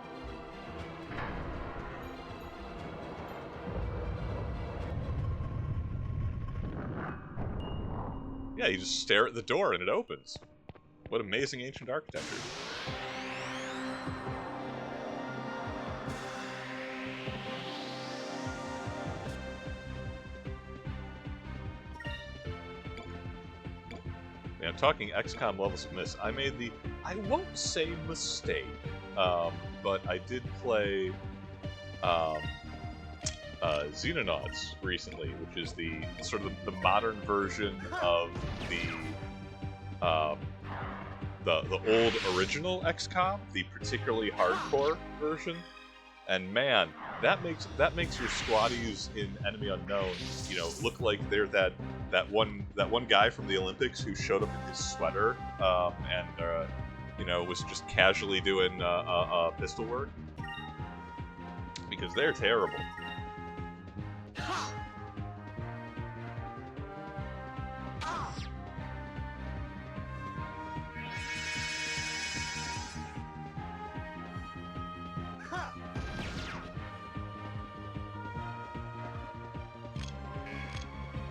Yeah, you just stare at the door and it opens. What amazing ancient architecture. Yeah, talking XCOM levels of miss, I made the, I won't say mistake, but I did play Xenonauts recently, which is the sort of the modern version of the old original XCOM, the particularly hardcore version. And man, that makes your squaddies in Enemy Unknown, you know, look like they're that one guy from the Olympics who showed up in his sweater and you know, was just casually doing pistol work, because they're terrible.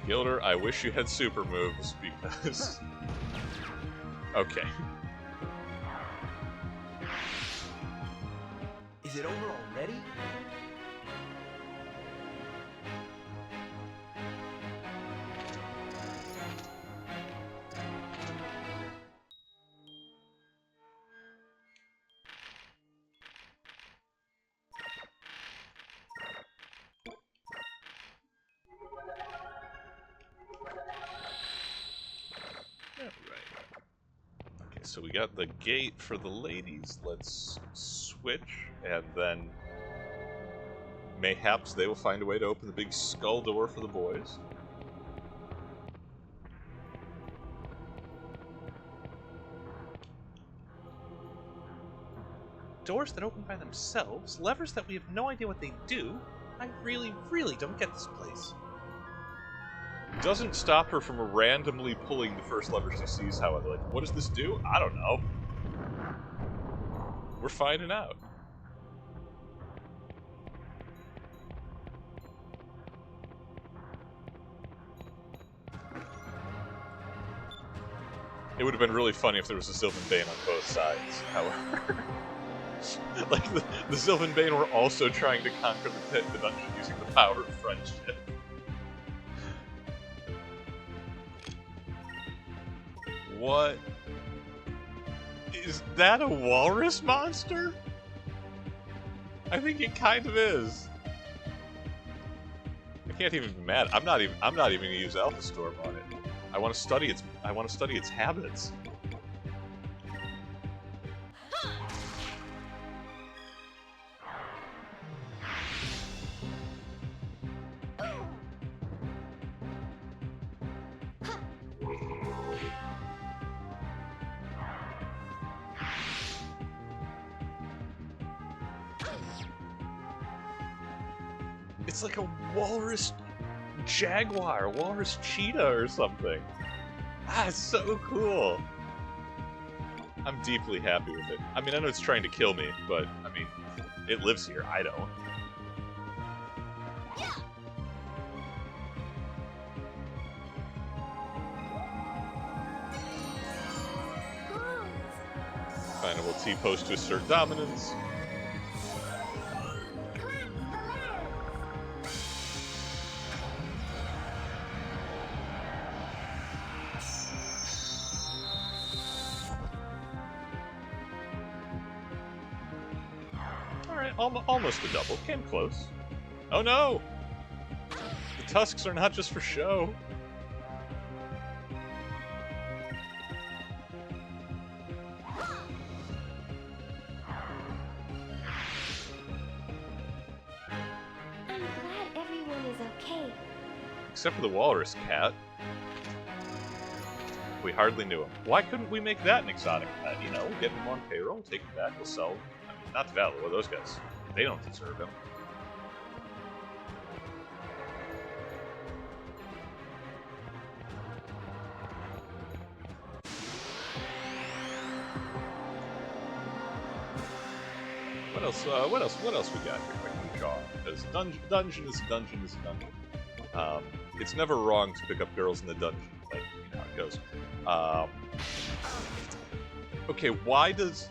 Gilder, I wish you had super moves, because... Okay. Is it over already? So we got the gate for the ladies. Let's switch, and then mayhaps they will find a way to open the big skull door for the boys. Doors that open by themselves, levers that we have no idea what they do. I really, really don't get this place. Doesn't stop her from randomly pulling the first lever she sees, however. Like, what does this do? I don't know. We're finding out. It would have been really funny if there was a Sylvan Bane on both sides, however. Like, the Sylvan Bane were also trying to conquer the dungeon using the power of friendship. What? Is that a walrus monster? I think it kind of is. I can't even be mad. I'm not even gonna use Alpha Storm on it. I want to study its habits. It's like a walrus jaguar, walrus cheetah or something. Ah, it's so cool. I'm deeply happy with it. I mean, I know it's trying to kill me, but, I mean, it lives here. I don't. Final T-post to assert dominance. Almost a double. Came close. Oh no! The tusks are not just for show. I'm glad everyone is okay. Except for the walrus cat. We hardly knew him. Why couldn't we make that an exotic pet? You know, get him on payroll, take him back, we'll sell him. I mean, not to Valor, those guys. They don't deserve him. What else we got here? Quick jaw. Because dungeon is a dungeon is a dungeon. It's never wrong to pick up girls in the dungeon, but you know how it goes. Okay, why does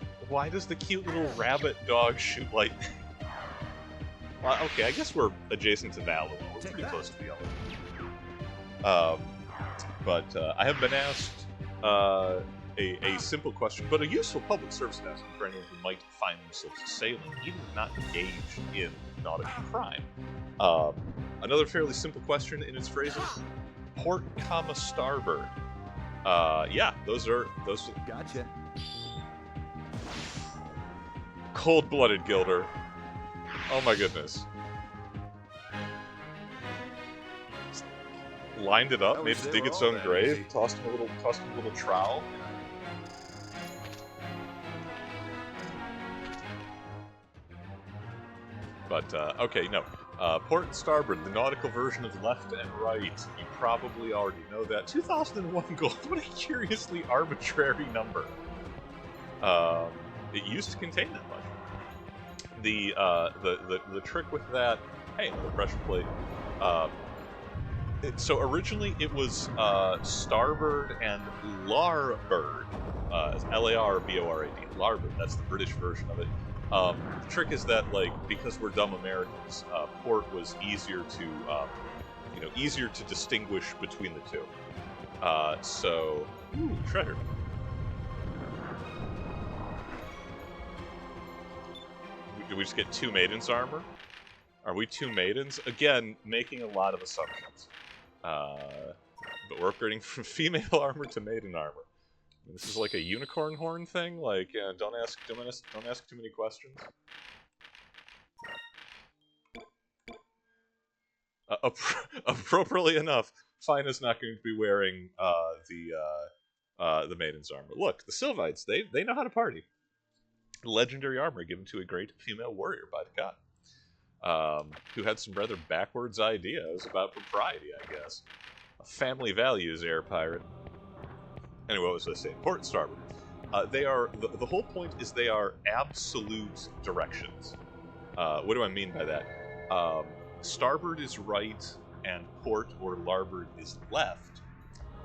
the cute little rabbit dog shoot lightning? Well, okay, I guess we're adjacent to Valor. We're pretty close to the element. But I have been asked a simple question, but a useful public service announcement for anyone who might find themselves sailing, even not engaged in nautical crime. Another fairly simple question in its phrasing: port, starboard. Yeah, those. Gotcha. Cold-blooded Gilder. Oh my goodness. Lined it up, made it dig its own grave, tossed him a little trowel. But, okay, no. Port and starboard, the nautical version of left and right. You probably already know that. 2001 gold. What a curiously arbitrary number. It used to contain that much. The trick with that... Hey, another pressure plate. So originally it was starboard and larboard. L-A-R-B-O-R-A-D. Larboard, that's the British version of it. The trick is that, like, because we're dumb Americans, port was easier to distinguish between the two. So, ooh, treasure. Did we just get 2 maidens armor? Are we 2 maidens? Again, making a lot of assumptions. But we're upgrading from female armor to maiden armor. This is like a unicorn horn thing. Like, don't ask too many questions. Appropriately enough, Fina's not going to be wearing the maiden's armor. Look, the Sylvites, they know how to party. Legendary armor given to a great female warrior by the god, who had some rather backwards ideas about propriety, I guess. Family values, air pirate. Anyway, what was I saying? Port and starboard. They are the whole point is they are absolute directions. What do I mean by that? Starboard is right, and port or larboard is left.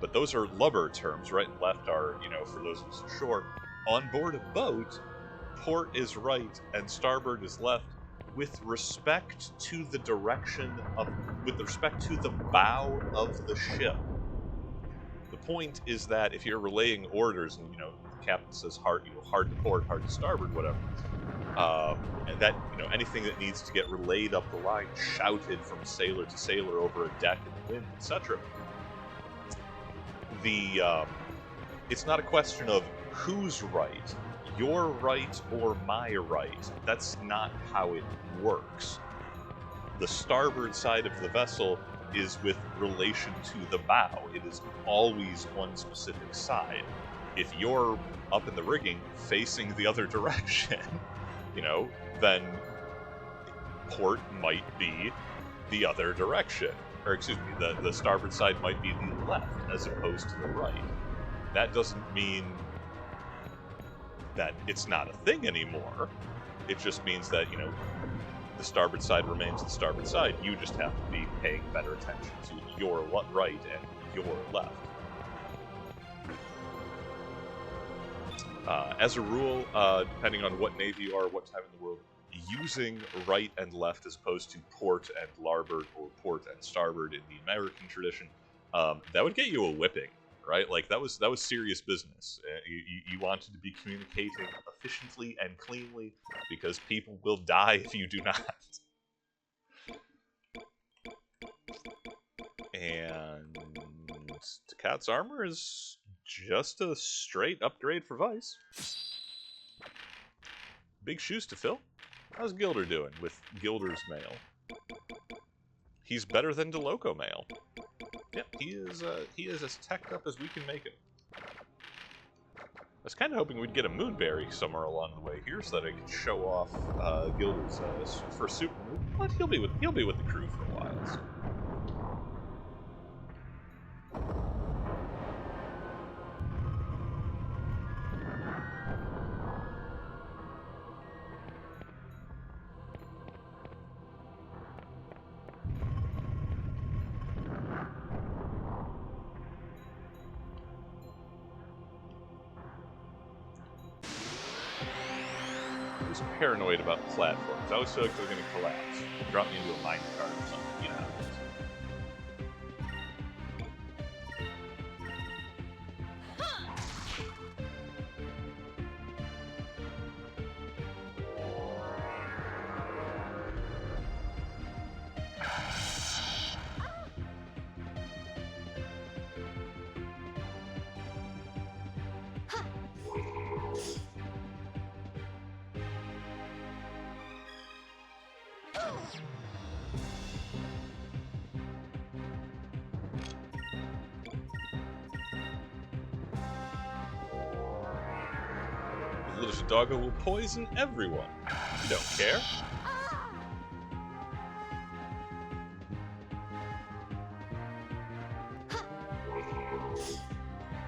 But those are lubber terms. Right and left are, you know, for those of us ashore. On board a boat, port is right and starboard is left with respect to the with respect to the bow of the ship. The point is that if you're relaying orders and, you know, the captain says hard to port, hard to starboard, whatever, and that, you know, anything that needs to get relayed up the line, shouted from sailor to sailor over a deck in the wind, etc. It's not a question of who's right, your right or my right. That's not how it works. The starboard side of the vessel is with relation to the bow. It is always one specific side. If you're up in the rigging facing the other direction, you know, then port might be the other direction. Or excuse me, the starboard side might be the left as opposed to the right. That doesn't mean that it's not a thing anymore. It just means that, you know, the starboard side remains the starboard side. You just have to be paying better attention to your right and your left. As a rule, depending on what navy you are, what time in the world, using right and left as opposed to port and larboard or port and starboard in the American tradition, that would get you a whipping, right? Like that was serious business. You wanted to be communicating efficiently and cleanly because people will die if you do not. And Cat's armor is just a straight upgrade for Vice. Big shoes to fill. How's Gilder doing with Gilder's mail? He's better than DeLoco mail. Yep, he is as teched up as we can make him. I was kind of hoping we'd get a Moonberry somewhere along the way here so that I could show off Gilder's first super move. But he'll be with the crew for a while. So. I was paranoid about platforms. I always feel like they're going to collapse. Drop me into a mine cart or something, you know. Little doggo will poison everyone. You don't care.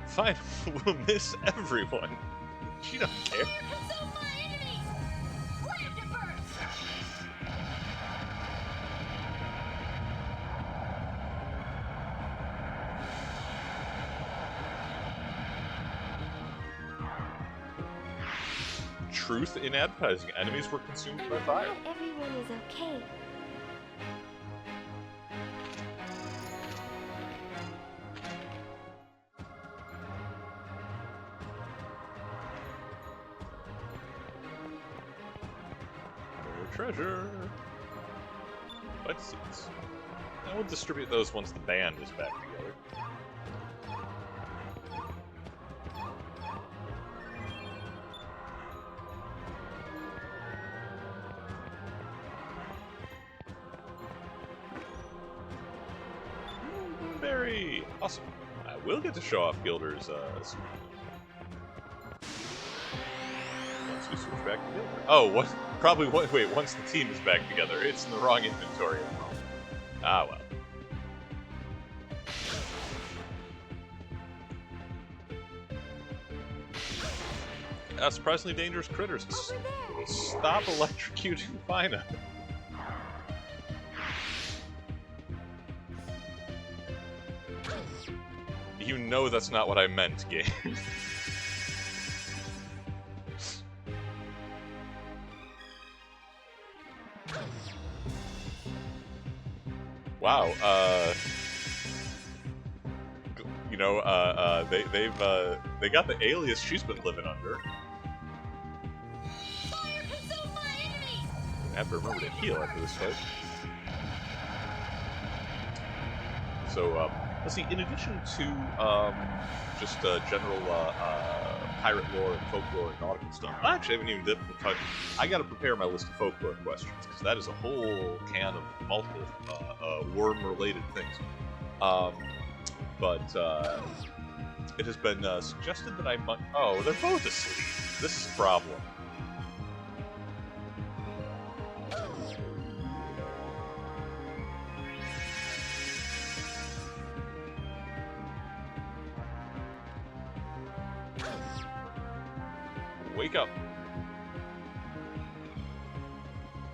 Fine, we'll miss everyone. You don't care. Consume my enemies! Slammed it first! Truth in advertising. Enemies were consumed by fire. Not everyone is okay. Treasure. Bite seeds. I will distribute those once the band is back together. Berry! Awesome. I will get to show off Gilder's super. Once we switch back to Gilder. Oh, what? Probably, wait, once the team is back together, it's in the wrong inventory at the moment. Ah, well. Surprisingly dangerous critters. Stop electrocuting Fina. You know that's not what I meant, game. Wow, you know, they got the alias she's been living under. Fire consume my enemies! I have to remember to heal after this fight. So, let's see, in addition to, just, general, pirate lore and folklore and nautical stuff, I actually haven't even dipped the touch. I gotta prepare my list of folklore questions, because that is a whole can of multiple, worm-related things. But it has been, suggested that I might... Oh, they're both asleep. This is a problem. Wake up.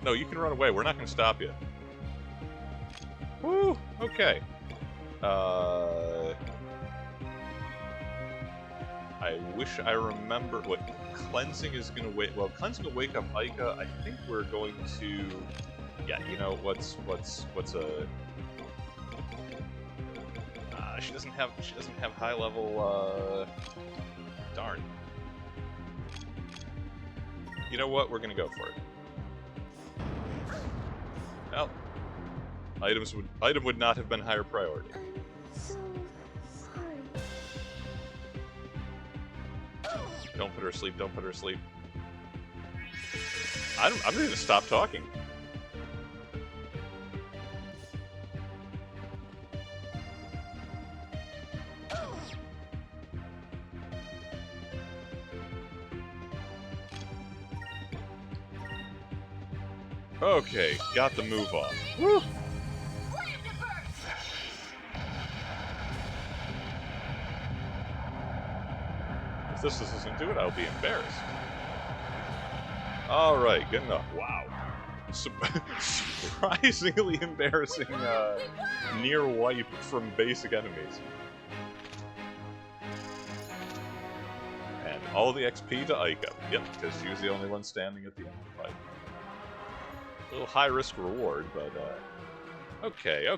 No, you can run away. We're not going to stop you. Woo! Okay. I wish I remember what cleansing is going to wake. Well, cleansing will wake up Ica. I think we're going to. Yeah, you know what's a. she doesn't have high level. Darn. You know what? We're gonna go for it. Well, item would not have been higher priority. I'm so sorry. Don't put her asleep. Don't put her asleep. I'm ready to stop talking. Okay, got the move off. Woo! If this doesn't do it, I'll be embarrassed. Alright, good enough. Wow. Surprisingly embarrassing near wipe from basic enemies. And all the XP to Aika. Yep, because she was the only one standing at the end of the fight. A little high-risk reward, but, okay.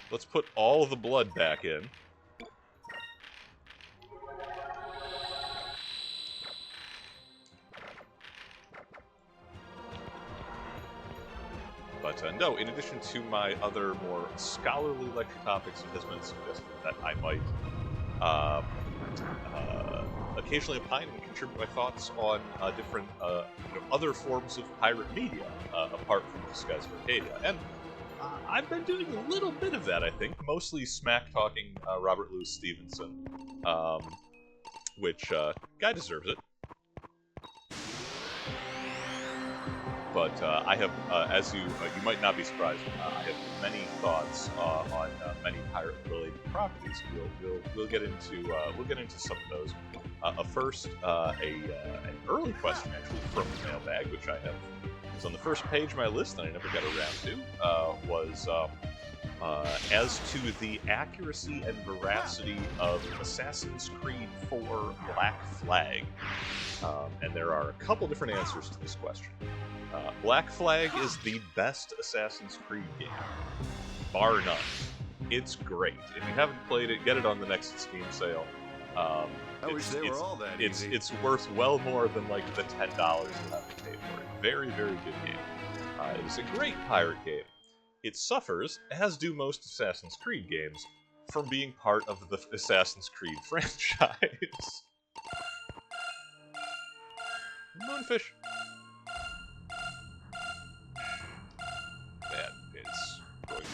Let's put all the blood back in. But, no, in addition to my other more scholarly lecture topics, it has been suggested that I might, occasionally opine and contribute my thoughts on different other forms of pirate media apart from Disguised Arcadia. And I've been doing a little bit of that, I think, mostly smack-talking Robert Louis Stevenson, which, guy deserves it. But I have, as you might not be surprised, I have many thoughts on many pirate-related properties. We'll get into some of those. First, an early question actually from the mailbag, which I have is on the first page of my list and I never got around to, was as to the accuracy and veracity of Assassin's Creed 4 Black Flag. And there are a couple different answers to this question. Black Flag is the best Assassin's Creed game, bar none. It's great. If you haven't played it, get it on the next Steam sale. I wish they were all that easy. It's worth well more than like the $10 you have to pay for it. Very, very good game. It's a great pirate game. It suffers, as do most Assassin's Creed games, from being part of the Assassin's Creed franchise. Moonfish. That is going to be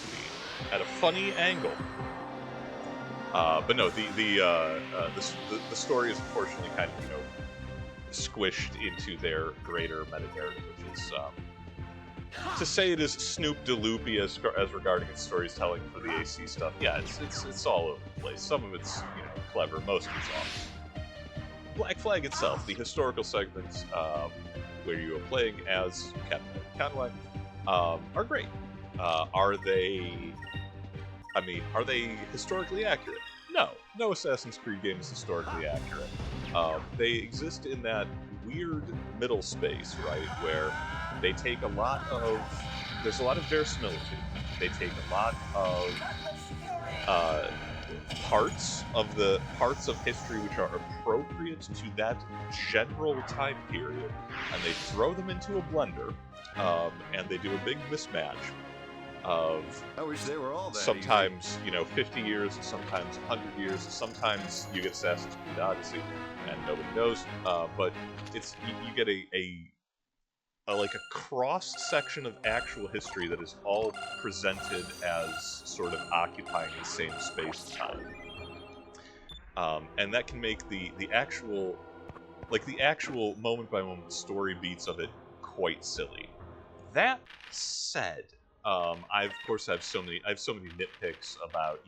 at a funny angle. But no, the story is unfortunately kind of, squished into their greater meta-narrative, which is, to say it is Snoop-de-loopy as regarding its storytelling for the AC stuff, yeah, it's all over the place. Some of it's, clever, most of it's awful. Black Flag itself, the historical segments, where you are playing as Captain Conway, are great. Are they historically accurate? No Assassin's Creed game is historically accurate. They exist in that weird middle space, right, where they take there's a lot of verisimilitude. They take a lot of parts of history which are appropriate to that general time period, and they throw them into a blender, and they do a big mismatch of, I wish they were all that sometimes, 50 years, sometimes 100 years, sometimes you get Assassin's Creed Odyssey, and nobody knows, but it's, you get a cross-section of actual history that is all presented as sort of occupying the same space and time. And that can make the actual moment-by-moment story beats of it quite silly. That said, I of course have so many nitpicks about,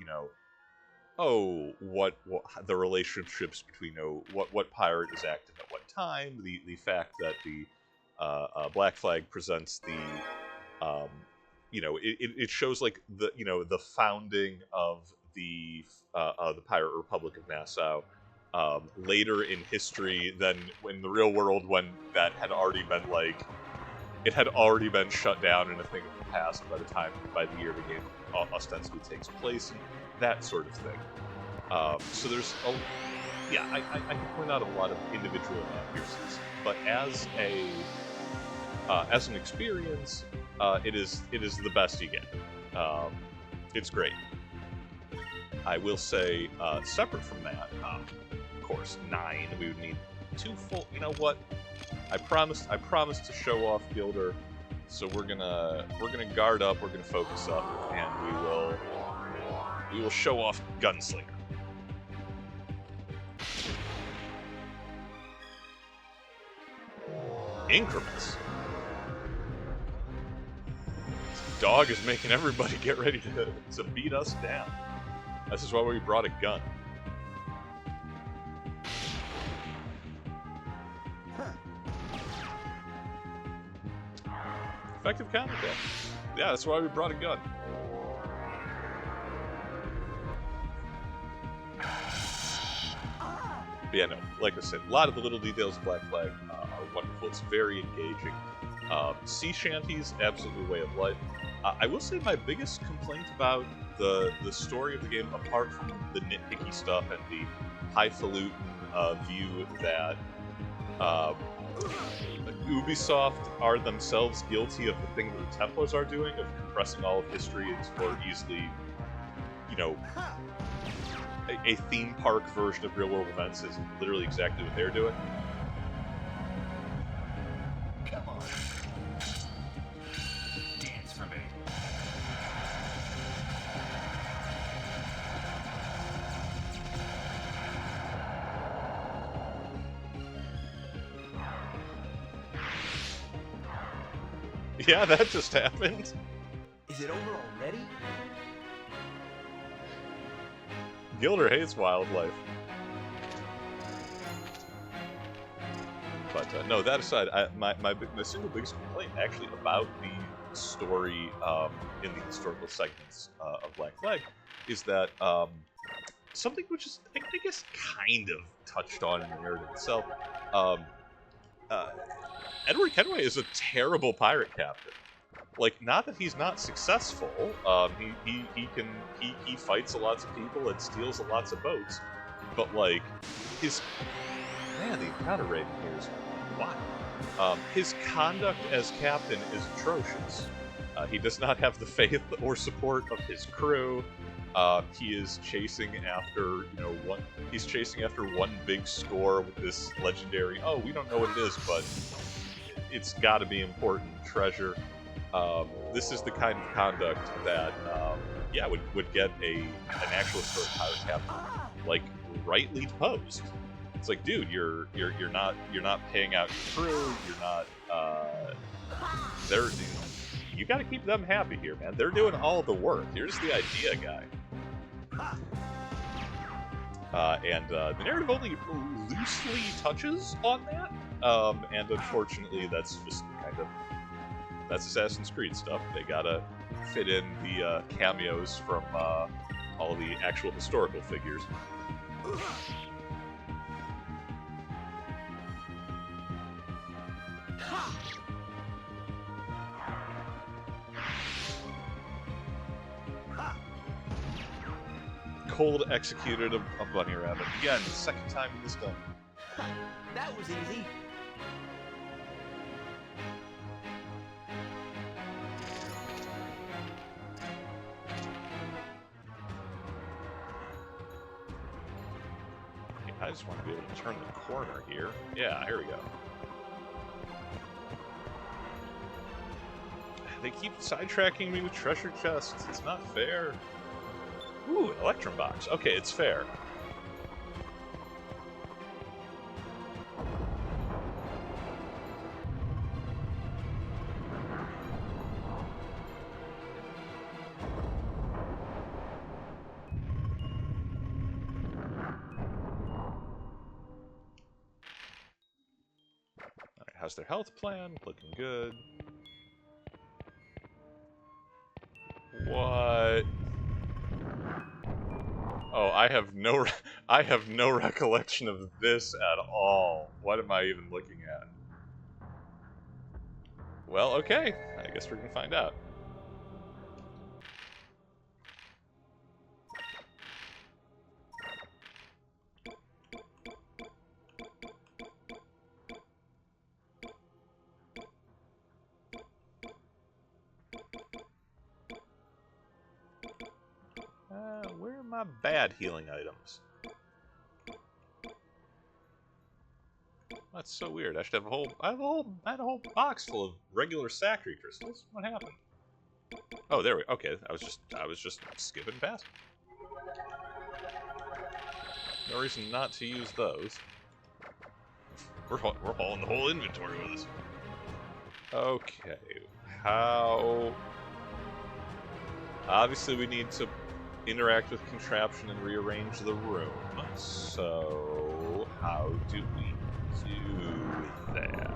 what the relationships between, what pirate is active at what time, the fact that the Black Flag presents the, it shows like the founding of the Pirate Republic of Nassau later in history than in the real world, when that had already been shut down and a thing of the past by the year the game ostensibly takes place, and that sort of thing. So there's yeah, I can point out a lot of individual inaccuracies, but as an experience, it is the best you get. It's great. I will say, separate from that, of course, 9. We would need 2 full. You know what? I promised to show off Gilder, so we're gonna guard up. We're gonna focus up, and we will show off Gunslinger. Increments. This dog is making everybody get ready to beat us down. This is why we brought a gun. Effective counterattack. Yeah, that's why we brought a gun. But yeah, no, like I said, a lot of the little details of Black Flag are wonderful. It's very engaging. Sea shanties, absolutely way of life. I will say my biggest complaint about the story of the game, apart from the nitpicky stuff and the highfalutin view that Ubisoft are themselves guilty of the thing that the Templars are doing, of compressing all of history into more easily, you know, a theme park version of real-world events is literally exactly what they're doing. Come on. Dance for me. Yeah, that just happened. Is it over already? Gilder hates wildlife. But no, that aside, my single biggest complaint actually about the story in the historical segments of Black Flag is that something which is, I guess, kind of touched on in the narrative itself. Edward Kenway is a terrible pirate captain. Like, not that he's not successful. He fights lots of people and steals lots of boats, but like the encounter rating here is wild. His conduct as captain is atrocious. He does not have the faith or support of his crew. He is chasing after, he's chasing after one big score with this legendary, oh, we don't know what it is, but it's got to be important treasure. This is the kind of conduct that, would get an actual historic pirate captain, like, rightly deposed. It's like, dude, you're not paying out your crew. You're not. You got to keep them happy here, man. They're doing all the work. You're just the idea guy. And the narrative only loosely touches on that. And unfortunately, that's just that's Assassin's Creed stuff. They gotta fit in the cameos from all the actual historical figures. Cold executed a bunny rabbit. Again, second time in this done. That was easy. I just want to be able to turn the corner here. Yeah, here we go. They keep sidetracking me with treasure chests. It's not fair. Ooh, an Electrum box. Okay, it's fair. Alright, how's their health plan? Looking good. What? Oh, I have no recollection of this at all. What am I even looking at? Well, okay. I guess we're gonna find out. my bad healing items? That's so weird. I should have I had a whole box full of regular Sacri crystals. What happened? Oh, there we. Okay, I was just skipping past. No reason not to use those. We're hauling the whole inventory with us. Okay, how? Obviously, we need to interact with contraption and rearrange the room. So, how do we do that?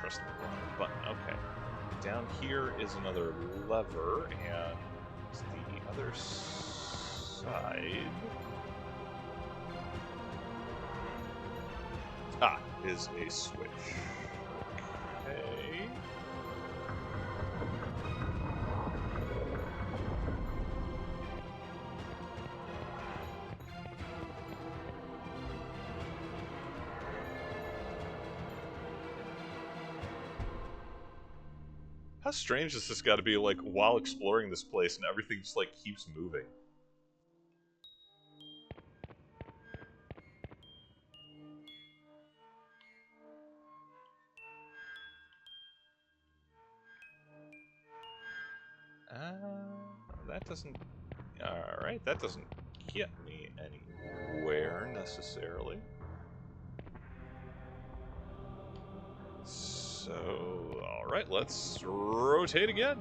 Press the wrong button. Okay. Down here is another lever, and the other side is a switch. Okay. How strange has this got to be, like, while exploring this place and everything just, like, keeps moving? That doesn't... Alright, that doesn't get me anywhere, necessarily. So, alright, let's rotate again.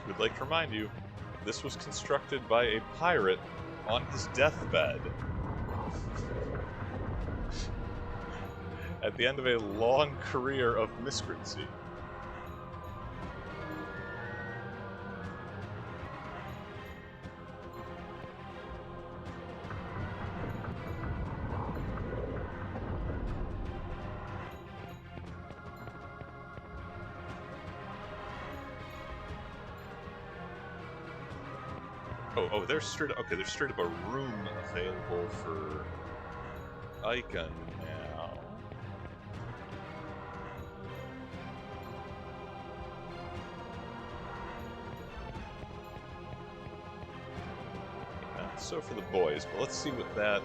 We'd like to remind you, this was constructed by a pirate on his deathbed. At the end of a long career of miscreancy. Oh, there's straight up, okay, there's straight up a room available for Icon now. Not so for the boys, but let's see what that...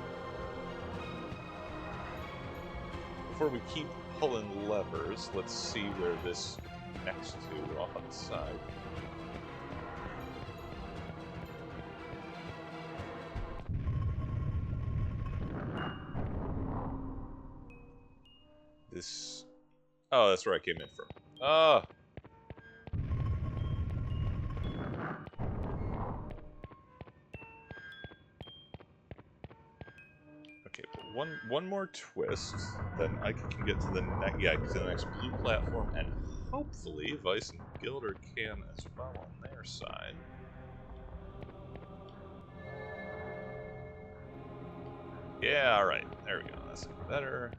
Before we keep pulling levers, let's see where this connects to off on the side. This... Oh, that's where I came in from. Ah! Okay, but one more twist, then I can get to the next... Yeah, to the next blue platform, and hopefully Vice and Gilder can as well on their side. Yeah, alright. There we go. That's looking better.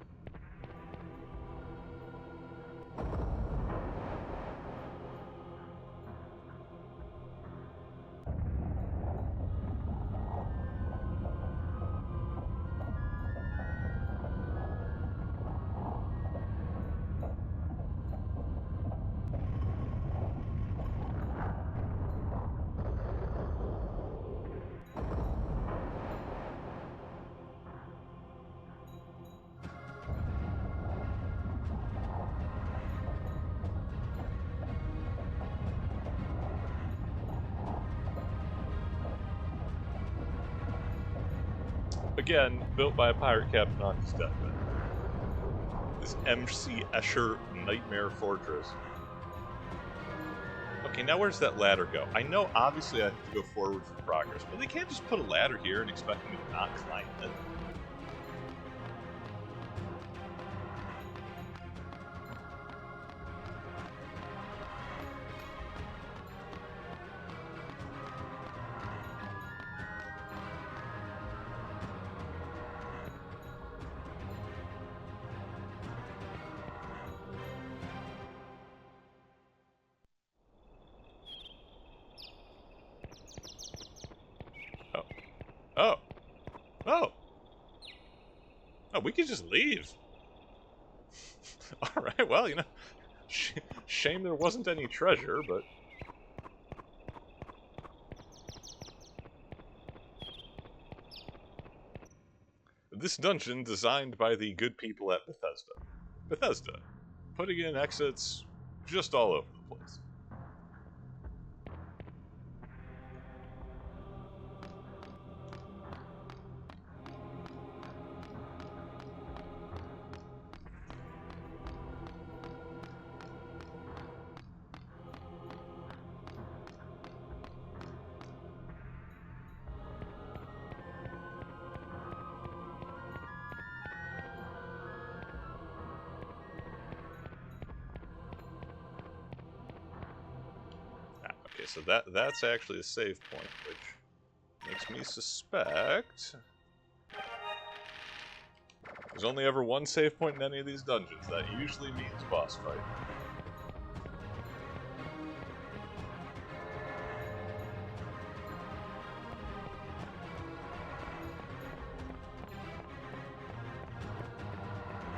Again, built by a pirate captain on his deathbed. This MC Escher Nightmare Fortress. Okay, now where's that ladder go? I know, obviously, I have to go forward for progress, but they can't just put a ladder here and expect me to not climb it. Oh. Oh. Oh, we could just leave. Alright, well, you know, shame there wasn't any treasure, but... This dungeon designed by the good people at Bethesda. Bethesda. Putting in exits just all over the place. Okay, so that's actually a save point, which makes me suspect... There's only ever one save point in any of these dungeons. That usually means boss fight.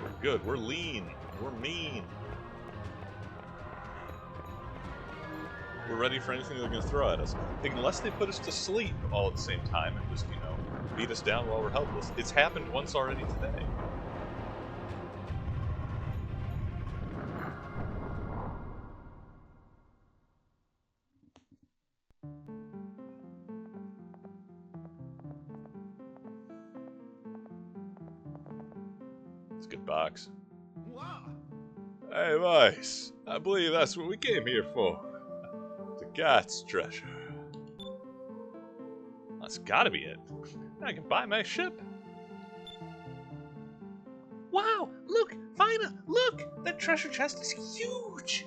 We're good. We're lean. We're mean. We're ready for anything they're going to throw at us. Unless they put us to sleep all at the same time and just, you know, beat us down while we're helpless. It's happened once already today. It's a good box. Hey, Vice. I believe that's what we came here for. The Cat's treasure. That's gotta be it. I can buy my ship. Wow! Look! Vina! Look! That treasure chest is huge!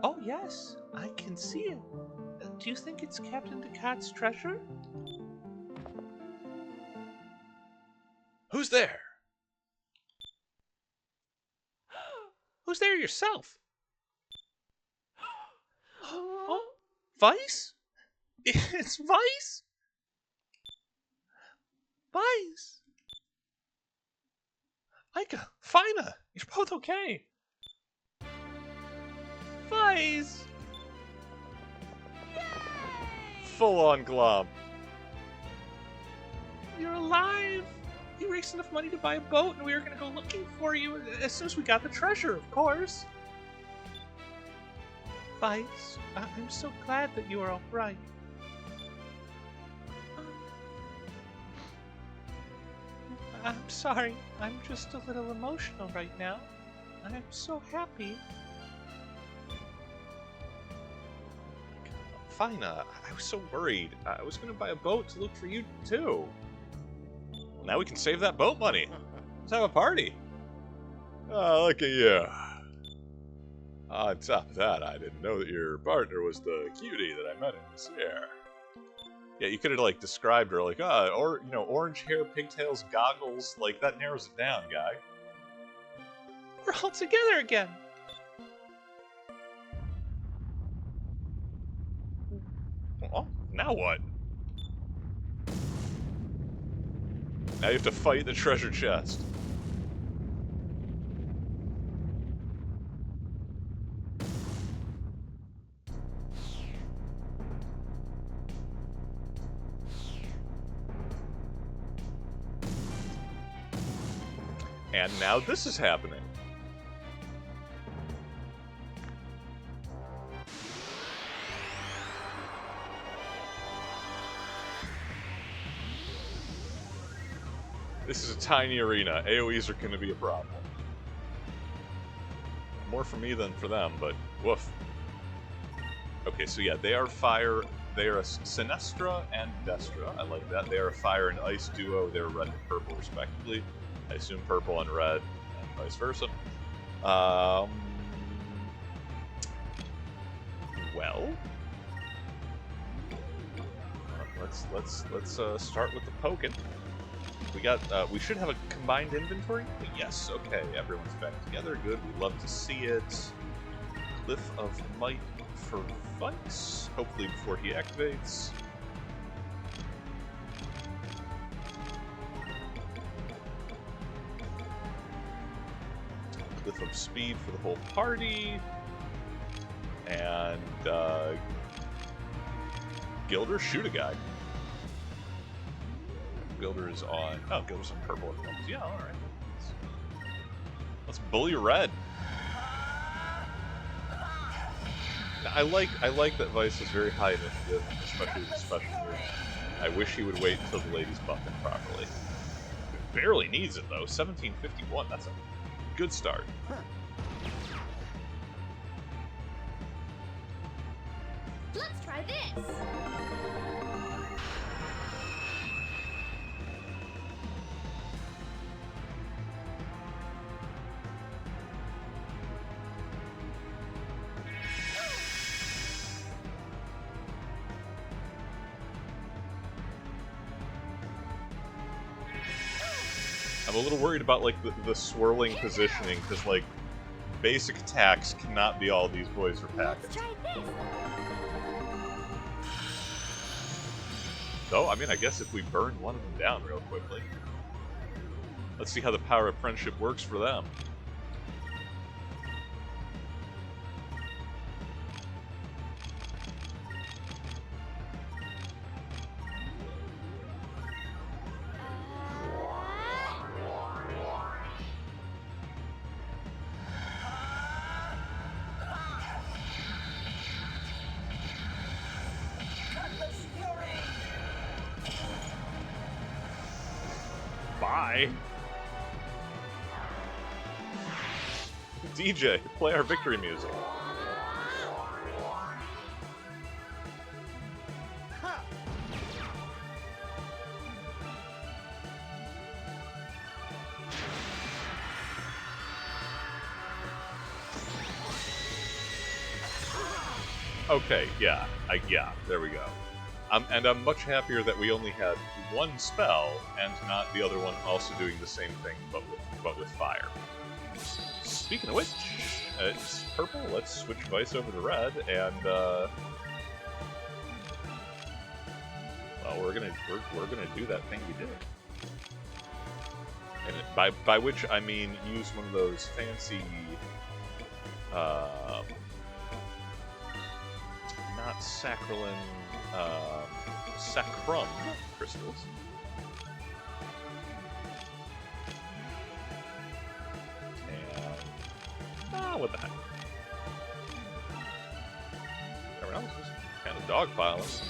Oh, yes. I can see it. Do you think it's Captain Ducat's treasure? Who's there? Who's there yourself? Oh, Vice? It's Vice? Vice? Ika, Fina, you're both okay. Vice! Full on glom. You're alive! You raised enough money to buy a boat, and we were gonna go looking for you as soon as we got the treasure, of course. Vice, I'm so glad that you are alright. I'm sorry, I'm just a little emotional right now. I'm so happy. Fina, I was so worried. I was gonna buy a boat to look for you, too. Well, now we can save that boat money. Let's have a party. Oh, look at you. On top of that, I didn't know that your partner was the cutie that I met in this year. Yeah, you could have, like, described her, like, or, you know, orange hair, pigtails, goggles. Like, that narrows it down, guy. We're all together again. Well, now what? Now you have to fight the treasure chest. And now this is happening. This is a tiny arena. AoEs are going to be a problem. More for me than for them, but woof. Okay, so yeah, they are fire. They are a Sinestra and Destra. I like that. They are a fire and ice duo. They're red and purple, respectively. I assume purple and red, and vice versa. Well, let's start with the Pokin. We should have a combined inventory. Yes. Okay. Everyone's back together. Good. We love to see it. Cliff of Might for Vice. Hopefully before he activates. Cliff of Speed for the whole party. And Gilder, shoot a guy. Gilder is on. Oh, Gilder's on purple. Yeah, all right. Let's bully red. I like that Vice is very high initiative, especially with special moves. I wish he would wait until the ladies buff him properly. Barely needs it though. 1751. That's a good start. Let's try this. I'm a little worried about like the swirling positioning because like basic attacks cannot be all these boys are packing. Let's try this. Though, I mean, I guess if we burn one of them down real quickly. Let's see how the power of friendship works for them. Bye. DJ, play our victory music. Okay, yeah, there we go. And I'm much happier that we only had one spell and not the other one also doing the same thing, but with fire. Speaking of which, it's purple. Let's switch Vice over to red, and well, we're gonna do that thing we did. And by which I mean use one of those fancy, not saccharin, sacrum crystals. And what the heck? Everyone else was kind of dogpiling.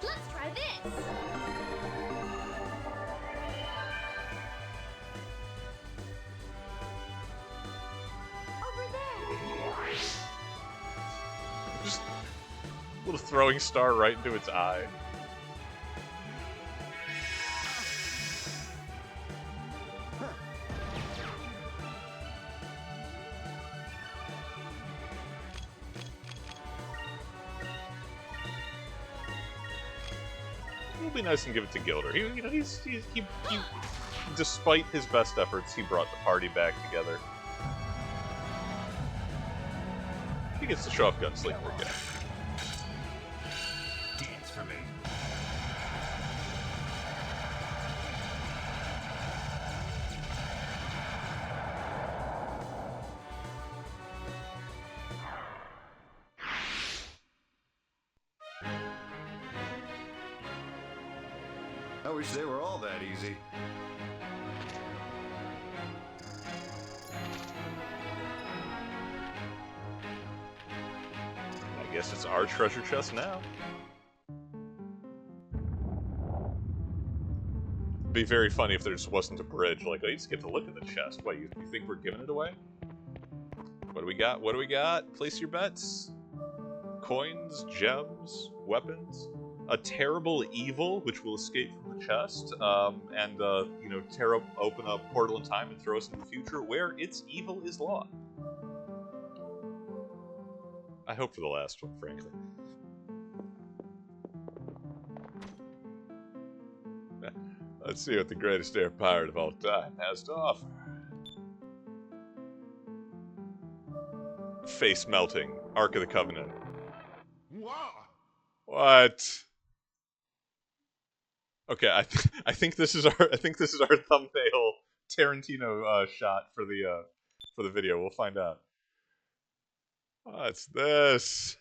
Let's try this. Over there. Just a little throwing star right into its eye. It'll be nice and give it to Gilder. He despite his best efforts, he brought the party back together. He gets to show off Gunslinger again. Dance for me. I wish they were all that easy. I guess it's our treasure chest now. It'd be very funny if there just wasn't a bridge. Like, I just get to look at the chest. What, you think we're giving it away? What do we got? What do we got? Place your bets. Coins, gems, weapons. A terrible evil, which will escape from the chest, and, you know, open a portal in time and throw us into the future where its evil is law. I hope for the last one, frankly. Let's see what the greatest air pirate of all time has to offer. Face melting, Ark of the Covenant. Wow. What? Okay, I think this is our thumbnail Tarantino shot for the video. We'll find out. What's this?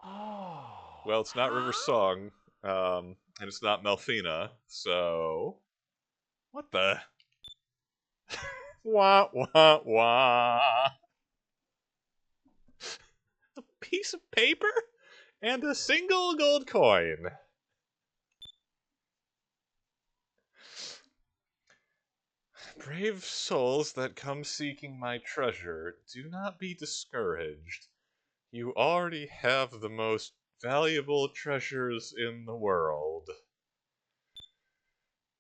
Oh. Well, it's not River Song, and it's not Melfina, so what the? Wah wah wah. A piece of paper and a single gold coin. Brave souls that come seeking my treasure, do not be discouraged. You already have the most valuable treasures in the world.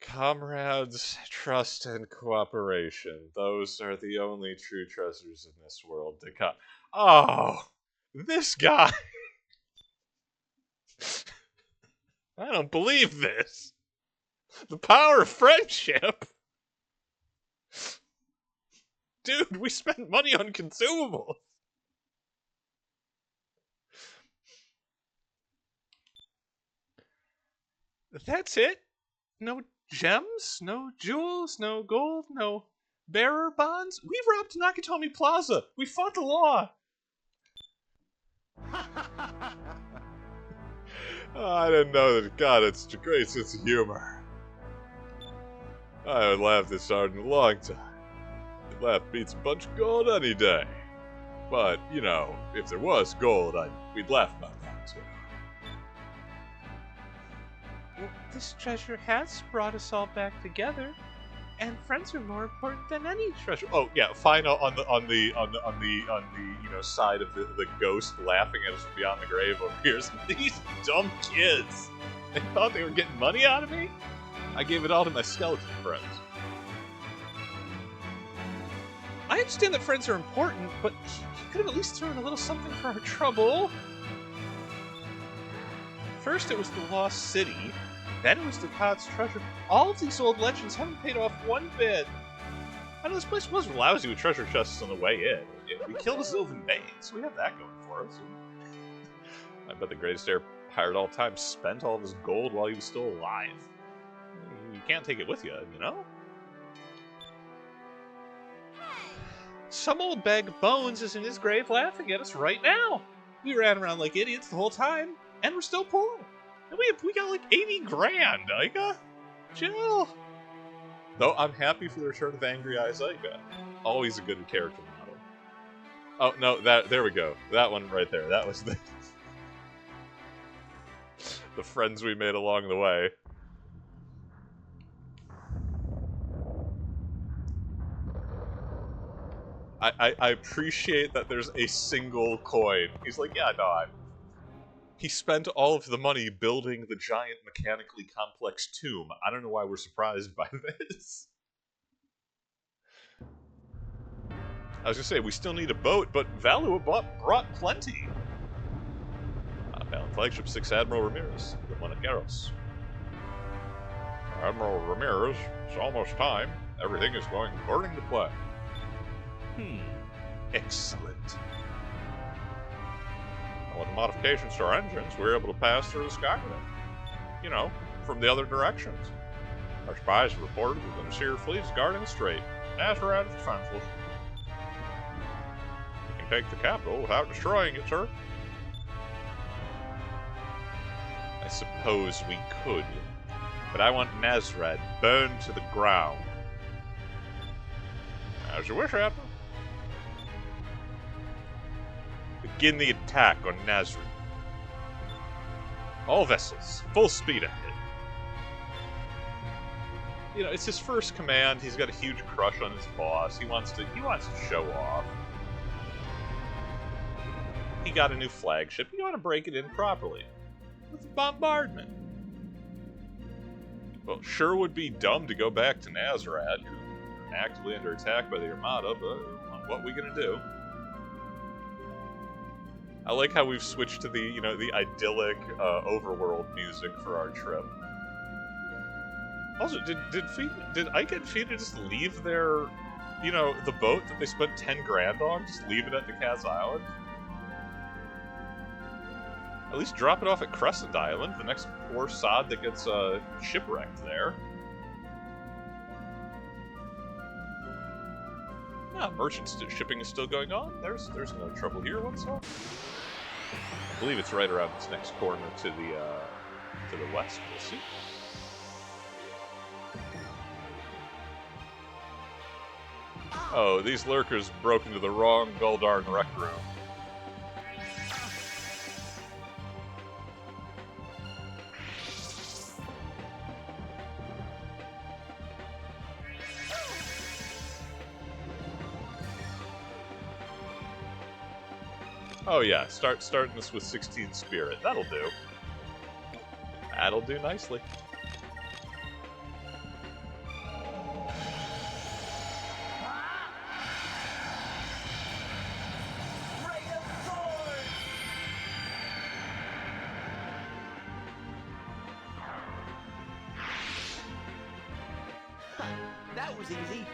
Comrades, trust and cooperation. Those are the only true treasures in this world to come. Oh, this guy. I don't believe this. The power of friendship. Dude, we spent money on consumables. That's it? No gems? No jewels? No gold? No bearer bonds? We robbed Nakatomi Plaza. We fought the law. Oh, I didn't know that. God, it's a great sense of humor. I haven't laughed this hard in a long time. Laugh beats a bunch of gold any day. But, you know, if there was gold, we'd laugh about that too. Well, this treasure has brought us all back together, and friends are more important than any treasure. Oh yeah, fine on the you know side of the ghost laughing at us from beyond the grave over here. These dumb kids. They thought they were getting money out of me? I gave it all to my skeleton friends. I understand that friends are important, but you could have at least thrown a little something for our trouble. First it was the Lost City, then it was the Cod's treasure. All of these old legends haven't paid off one bit. I know this place was lousy with treasure chests on the way in. We killed a Sylvan Bane, so we have that going for us. I bet the greatest air pirate of all time spent all of his gold while he was still alive. You can't take it with you, you know? Some old bag of bones is in his grave laughing at us right now. We ran around like idiots the whole time, and we're still poor. And we got like 80 grand, Ica. Chill. Though I'm happy for the return of Angry Eyes Ica. Always a good character model. Oh no, there we go. That one right there. That was the the friends we made along the way. I appreciate that there's a single coin. He's like, yeah, no, he spent all of the money building the giant mechanically complex tomb. I don't know why we're surprised by this. I was gonna say, we still need a boat, but Valua brought plenty. Bound flagship 6 Admiral Ramirez, the one at Garros. Admiral Ramirez, it's almost time. Everything is going according to plan. Excellent. With modifications to our engines, we were able to pass through the sky with it. You know, from the other directions. Our spies have reported that the Nasir fleet is guarding the strait, as we're at its defenseless. We can take the capital without destroying it, sir. suppose we could. But I want Nazrad burned to the ground. As you wish, Admiral. Begin the attack on Nazrad. All vessels, full speed ahead. You know, it's his first command. He's got a huge crush on his boss. He wants to show off. He got a new flagship. You want to break it in properly with bombardment. Well, sure would be dumb to go back to Nazrad, who are actively under attack by the Armada, but what are we gonna do? I like how we've switched to the, the idyllic overworld music for our trip. Also, did Ike and Fina just leave their, the boat that they spent 10 grand on? Just leave it at the Kaz Island? At least drop it off at Crescent Island, the next poor sod that gets shipwrecked there. Merchant shipping is still going on. There's no trouble here whatsoever. I believe it's right around this next corner to the west. We'll see. Oh, these lurkers broke into the wrong Guldarn rec room. Oh yeah, starting this with 16 Spirit. That'll do. That'll do nicely. That was easy.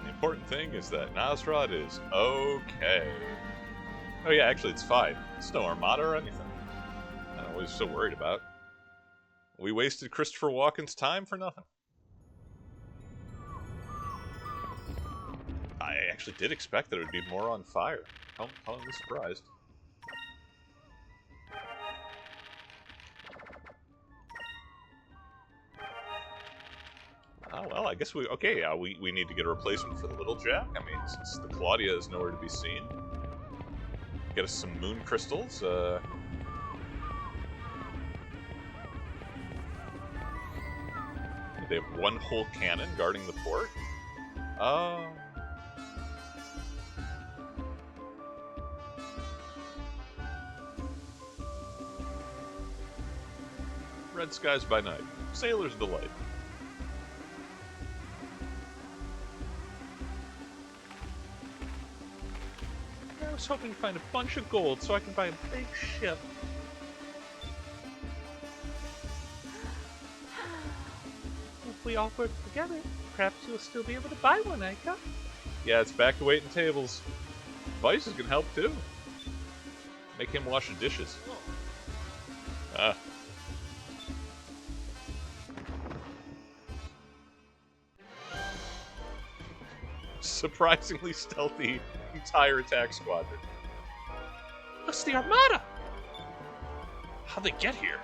The important thing is that Nazrad is okay. Oh yeah, actually it's fine. It's no Armada or anything. I don't know what he's so worried about. We wasted Christopher Walken's time for nothing. I actually did expect that it would be more on fire. I'm surprised. Oh, well, I guess we need to get a replacement for the Little Jack. I mean, since the Claudia is nowhere to be seen. Get us some moon crystals. They have one whole cannon guarding the port. Red skies by night. Sailor's delight. I was hoping to find a bunch of gold so I can buy a big ship. If we all work together, perhaps you'll still be able to buy one, Aika. Yeah, it's back to waiting tables. Vice is gonna help too. Make him wash the dishes. Surprisingly stealthy entire attack squadron. That's the Armada! How'd they get here?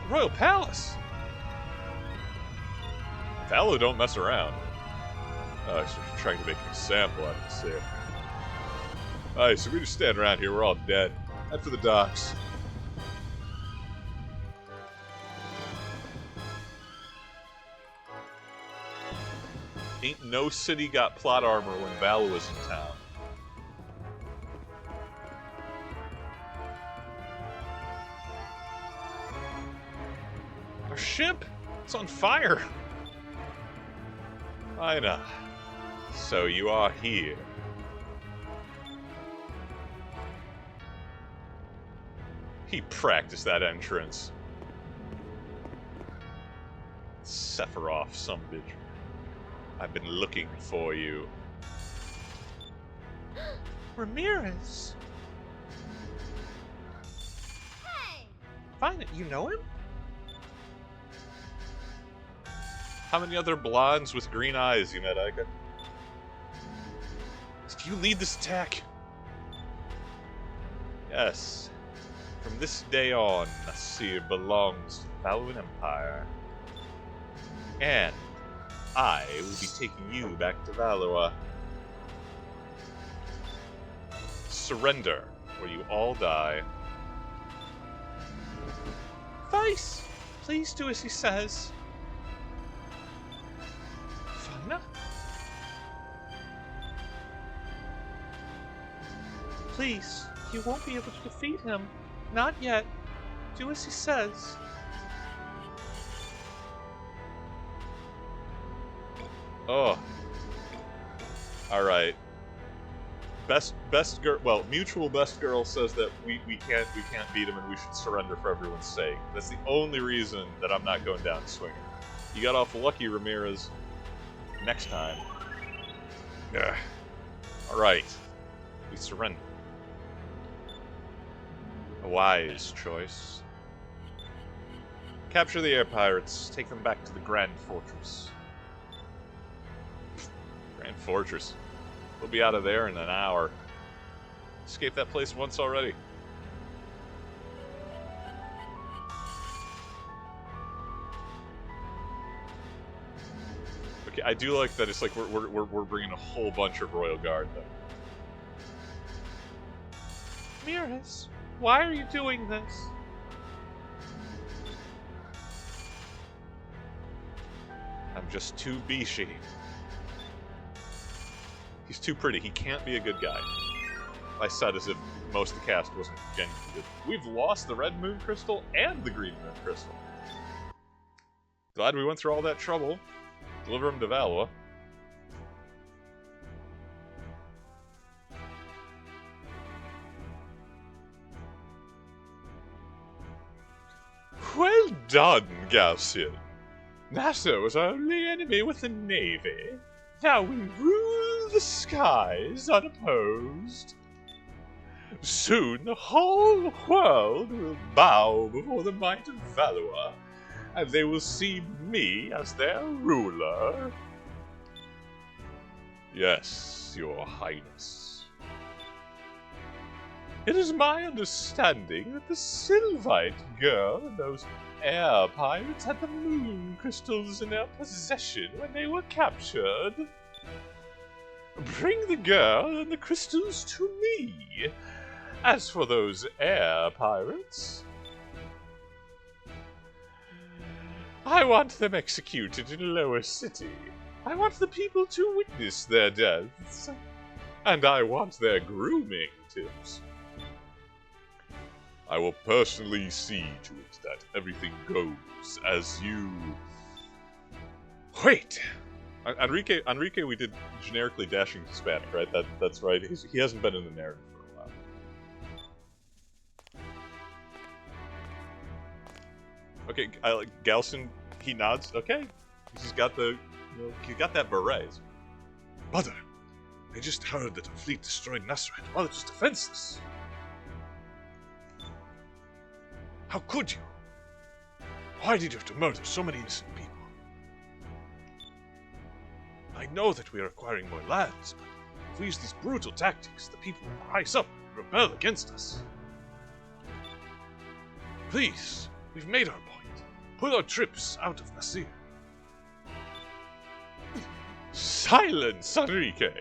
Royal Palace! Fallow don't mess around. Oh, so you're trying to make me sample out of the same. Alright, so we just stand around here, we're all dead. Head for the docks. Ain't no city got plot armor when Valor was in town. Our ship? It's on fire! Ina, so you are here. He practiced that entrance. Sephiroth, some bitch. I've been looking for you. Ramirez. Hey! Fine, you know him? How many other blondes with green eyes you met, Ica? Do you lead this attack? Yes. From this day on, Nasir belongs to the Valuan Empire. And I will be taking you back to Valua. Surrender, or you all die. Vice, please do as he says. Fina? Please, you won't be able to defeat him. Not yet. Do as he says. Oh. Alright. Best girl, well, mutual best girl says that we can't beat him and we should surrender for everyone's sake. That's the only reason that I'm not going down swinging. You got off lucky, Ramirez. Next time. Ugh. Alright. We surrender. A wise choice. Capture the air pirates. Take them back to the Grand Fortress. Grand Fortress. We'll be out of there in an hour. Escaped that place once already. Okay, I do like that it's like we're bringing a whole bunch of Royal Guard, though. Ramirez, why are you doing this? I'm just too bishy. He's too pretty. He can't be a good guy. I said as if most of the cast wasn't genuinely good. We've lost the Red Moon Crystal and the Green Moon Crystal. Glad we went through all that trouble. Deliver him to Valua. Well done, Galcian. NASA was our only enemy with the Navy. Now we rule the skies unopposed. Soon the whole world will bow before the might of Valua, and they will see me as their ruler. Yes, your highness. It is my understanding that the Sylvite girl and those air pirates had the moon crystals in their possession when they were captured. Bring the girl and the crystals to me. As for those air pirates, I want them executed in Lower City. I want the people to witness their deaths. And I want their grooming tips. I will personally see to it that everything goes as you... Wait! Enrique, we did generically dashing Hispanic, right? That's right. He hasn't been in the narrative for a while. Okay, Galson, he nods. Okay, he's got the, he got that beret. Mother, I just heard that a fleet destroyed Nasrat while it was defenseless. How could you? Why did you have to murder so many innocent people? I know that we are acquiring more lands, but if we use these brutal tactics, the people will rise up and rebel against us. Please, we've made our point. Put our troops out of Nasir. Silence, Enrique!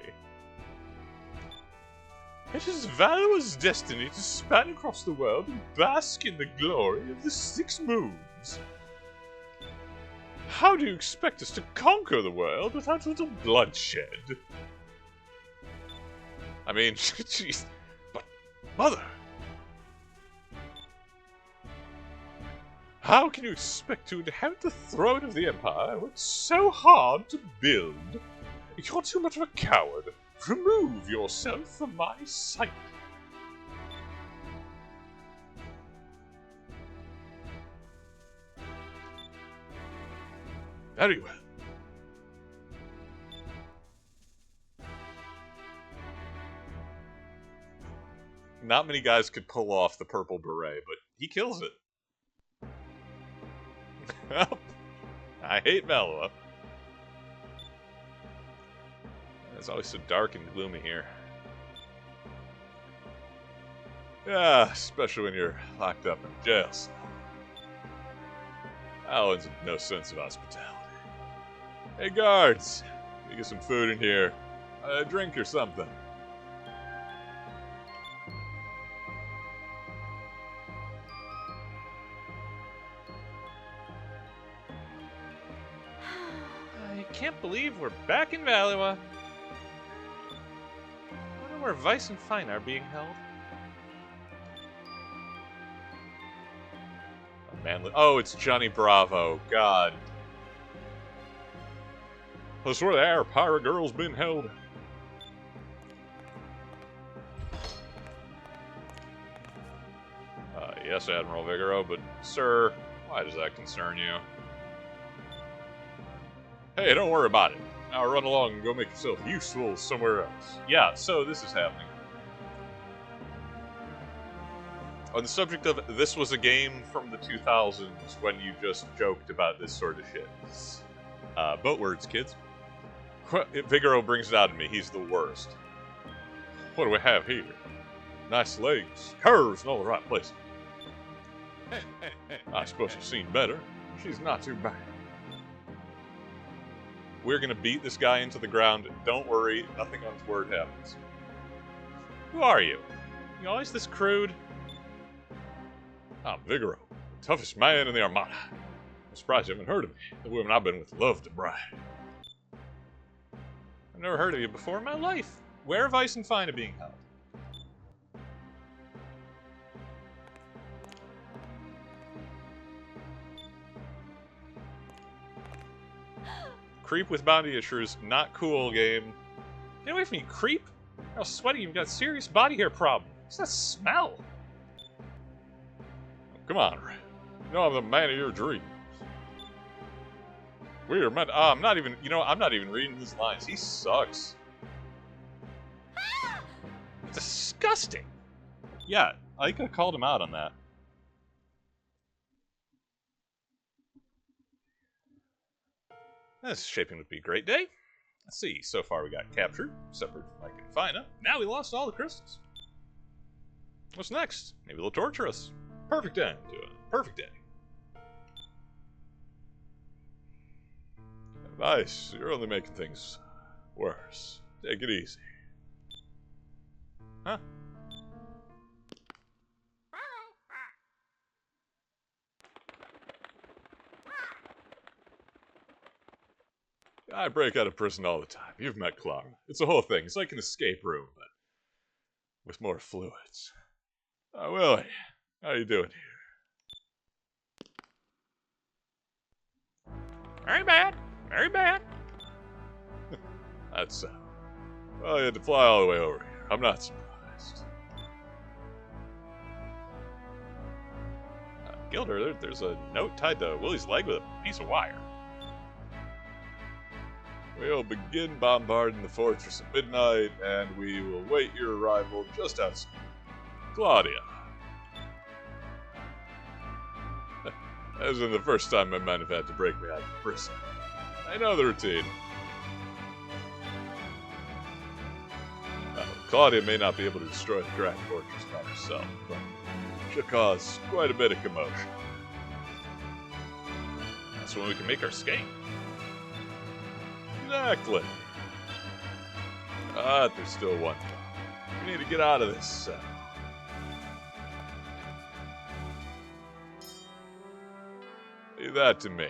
It is Valua's destiny to span across the world and bask in the glory of the Six Moons. How do you expect us to conquer the world without a little bloodshed? I mean, jeez, but, Mother! How can you expect to inherit the throne of the Empire when it's so hard to build? You're too much of a coward. Remove yourself from my sight. Very well. Not many guys could pull off the purple beret, but he kills it. I hate Valois. It's always so dark and gloomy here. Yeah, especially when you're locked up in jail cell. Alan's have no sense of hospitality. Hey guards, you get some food in here. A drink or something. I can't believe we're back in Valois. I wonder where Vice and Fine are being held. Oh, it's Johnny Bravo. God. That's where the Air Pirate Girl's been held. Yes, Admiral Vigoro, but sir, why does that concern you? Hey, don't worry about it. Now run along and go make yourself useful somewhere else. Yeah, so this is happening. On the subject of this was a game from the 2000s when you just joked about this sort of shit. Boat words, kids. Vigoro brings it out of me. He's the worst. What do we have here? Nice legs, curves in all the right places. I suppose you've seen better. She's not too bad. We're gonna beat this guy into the ground. Don't worry, nothing untoward happens. Who are you? You always this crude? I'm Vigoro, the toughest man in the Armada. I'm surprised you haven't heard of me. The women I've been with love to brag. I've never heard of you before in my life. Where are Vice and Fine being held? Creep with bounty issues, not cool, game. Get away from me, creep! How sweaty, you've got serious body hair problem. What's that smell? Come on, Ray. You know I'm the man of your dreams. We are meant. I'm not even. You know, I'm not even reading his lines. He sucks. Disgusting. Yeah, I could have called him out on that. This is shaping to be a great day. Let's see. So far, we got captured, separated from Mike and Fina. Now we lost all the crystals. What's next? Maybe they'll torture us. Perfect end to it. Perfect day. Nice. You're only making things worse. Take it easy. Huh? I break out of prison all the time. You've met Clara. It's a whole thing. It's like an escape room, but with more fluids. Willie, how you doing here? Very bad. Very bad. That's well, you had to fly all the way over here. I'm not surprised. Gilder, there's a note tied to Willie's leg with a piece of wire. We'll begin bombarding the fortress at midnight, and we will wait your arrival just outside. Claudia. As in the first time my men have had to break me out of prison. I know the routine. Claudia may not be able to destroy the Grand Fortress by herself, but she'll cause quite a bit of commotion. That's when we can make our escape. Exactly. But there's still one problem. We need to get out of this cell. Leave that to me.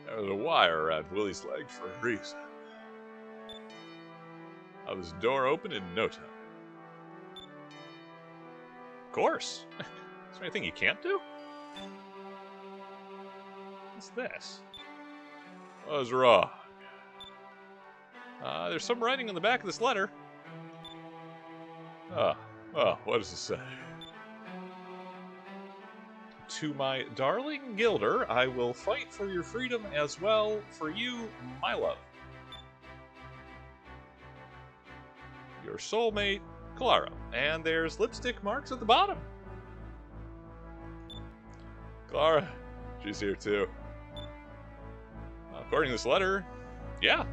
There was a wire around Willie's leg for a reason. I'll have this door open in no time. Of course. Is there anything you can't do? What's this? What was wrong? There's some writing on the back of this letter. Oh, what does it say? to my darling Gilder, I will fight for your freedom as well for you, my love. Your soulmate, Clara. And there's lipstick marks at the bottom. Clara, she's here too. According to this letter, yeah.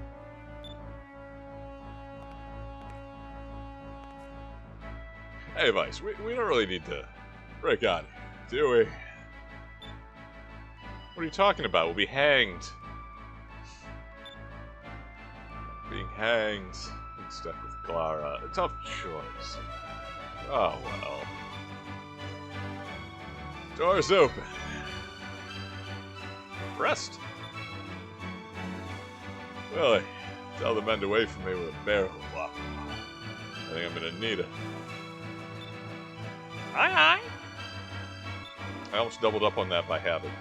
Hey, Vice, we don't really need to break out here, do we? What are you talking about? We'll be hanged. Being hanged and stuck with Clara. A tough choice. Oh, well. Door's open. Rest. Willie, tell the men to wait for me with a barrel of water. I think I'm gonna need it. Aye, aye. I almost doubled up on that by habit.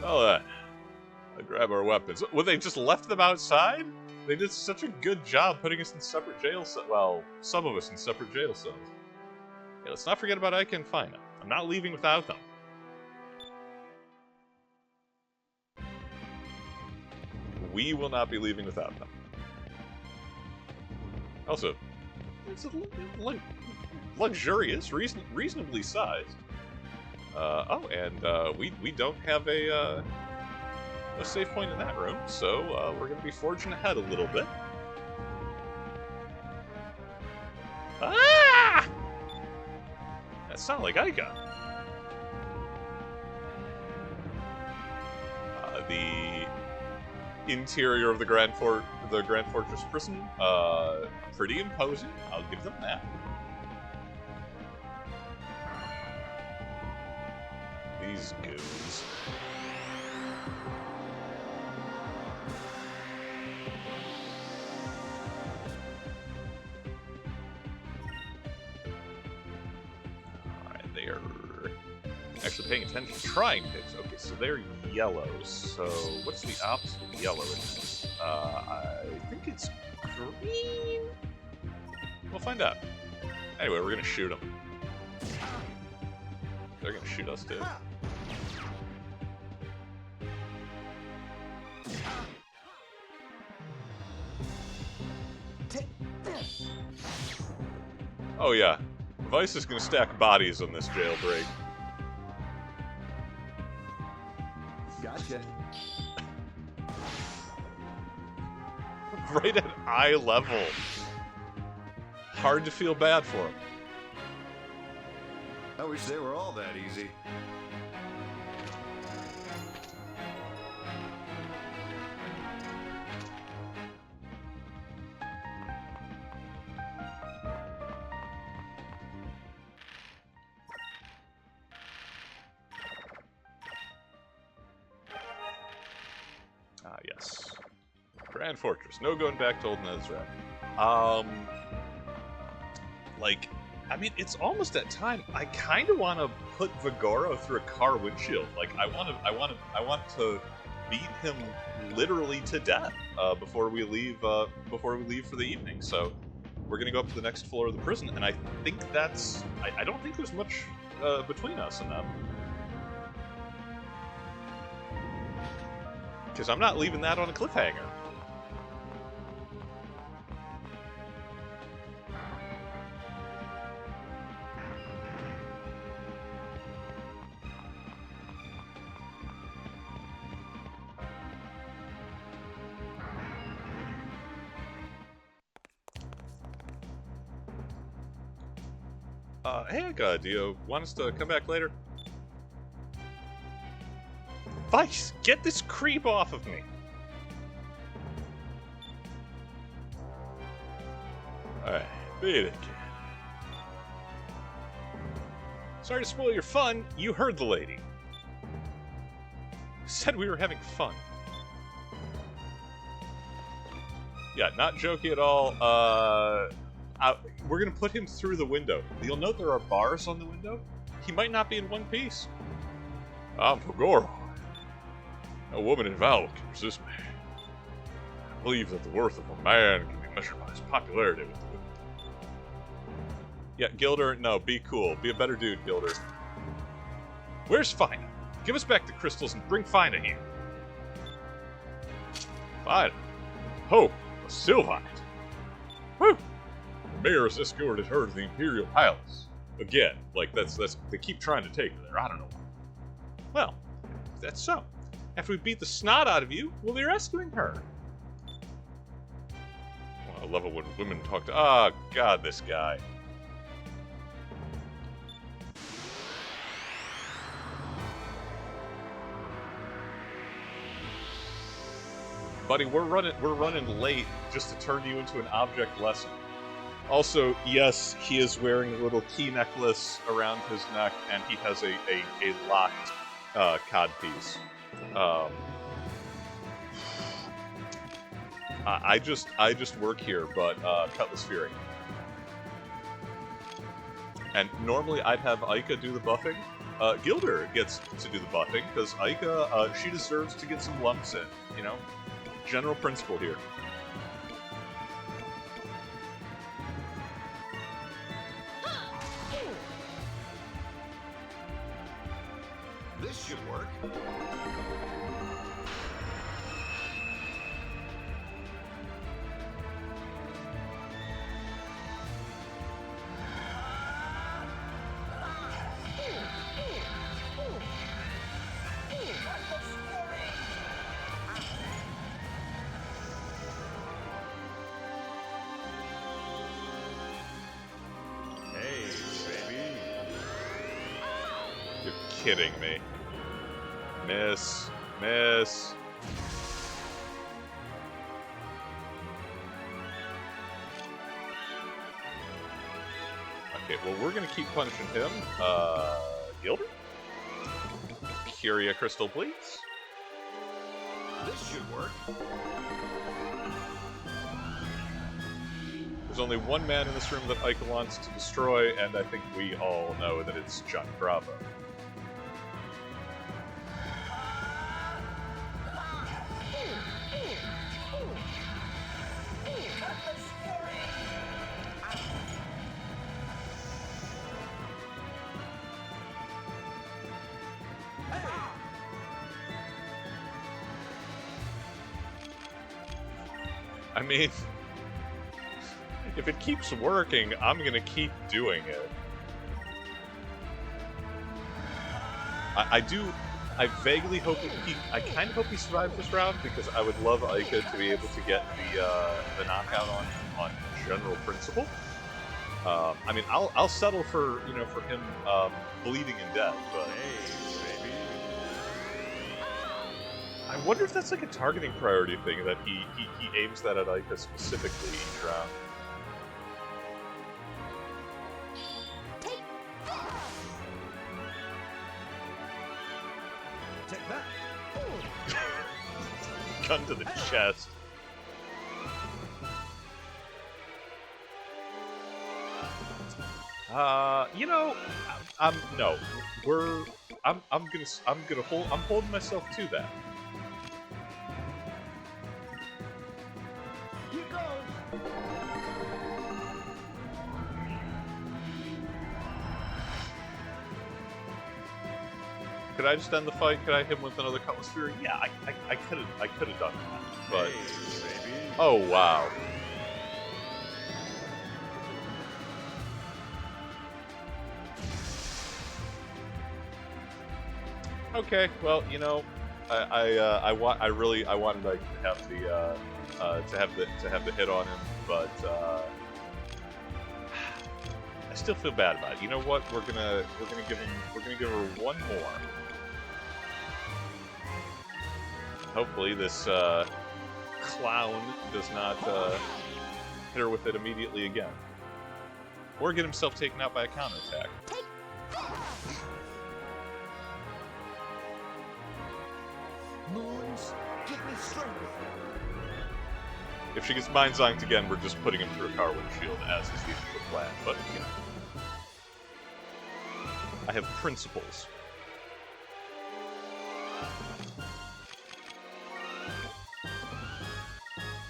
Well then, I'll grab our weapons. Well, they just left them outside? They did such a good job putting us in separate jail cells. Well, some of us in separate jail cells. Yeah, let's not forget about Ika and Fina. I'm not leaving without them. We will not be leaving without them. Also, it's a luxurious, reasonably sized. We don't have a save point in that room, so we're going to be forging ahead a little bit. Ah! That sounded like Ika. The interior of the Grand Fortress prison, pretty imposing. I'll give them that. These goons. Alright, they are actually paying attention. Trying pigs. Okay, so they're yellow. So what's the opposite of yellow in this? I think it's green? We'll find out. Anyway, we're gonna shoot them. They're gonna shoot us too. Oh yeah, Vice is gonna stack bodies on this jailbreak. Gotcha. Right at eye level. Hard to feel bad for him. I wish they were all that easy. Ah, yes. Grand Fortress. No going back to Old Nezra. I mean, it's almost that time. I kind of want to put Vigoro through a car windshield. Like, I want to beat him literally to death before we leave for the evening. So we're gonna go up to the next floor of the prison, and I think that's. I don't think there's much between us and them. Because I'm not leaving that on a cliffhanger. Hey, Ika, do you want us to come back later? Vice, get this creep off of me! Alright, beat it, kid. Sorry to spoil your fun, you heard the lady. Said we were having fun. Yeah, not joking at all. We're gonna put him through the window. You'll note there are bars on the window. He might not be in one piece. I'm Vigoro. No woman in Val can resist me. I believe that the worth of a man can be measured by his popularity with the women. Yeah, Gilder, no, be cool. Be a better dude, Gilder. Where's Fina? Give us back the crystals and bring Fina here. Fina? Ho, a Sylvite. Whew! The mayor's escorted her to the Imperial Palace. Again, like, that's, they keep trying to take her there, I don't know. Well, if that's so. After we beat the snot out of you, we'll be rescuing her. Well, I love it when women talk to... Ah, God, this guy. Buddy, we're running late just to turn you into an object lesson. Also, yes, he is wearing a little key necklace around his neck, and he has a locked codpiece. I just work here, but Cutlass Fury. And normally I'd have Aika do the buffing. Gilder gets to do the buffing because Aika, she deserves to get some lumps in. You know, general principle here. This should work. Hey, baby. You're kidding me. Miss. Miss. Okay, well, we're gonna keep punishing him. Gilbert? Curia Crystal, please. This should work. There's only one man in this room that Aika wants to destroy, and I think we all know that it's Chuck Bravo. I mean, if it keeps working, I'm gonna keep doing it. I vaguely hope I kind of hope he survives this round because I would love Aika to be able to get the knockout on general principle. I mean, I'll settle for for him bleeding and dead, but Hey, baby. I wonder if that's like a targeting priority thing that he aims that at Aika specifically each round. Take that. Gun to the chest. I'm holding myself to that. Here goes. Could I just end the fight? Could I hit him with another Cutlass Fury? Yeah, I could have done that. But Hey, baby. oh wow. Okay, well, I wanted like to have the hit on him, but I still feel bad about it. You know what? We're gonna give her one more. Hopefully this clown does not hit her with it immediately again, or get himself taken out by a counterattack. Moons, give me strength. If she gets mind zonked again, we're just putting him through a car windshield, as is the initial plan. But I have principles.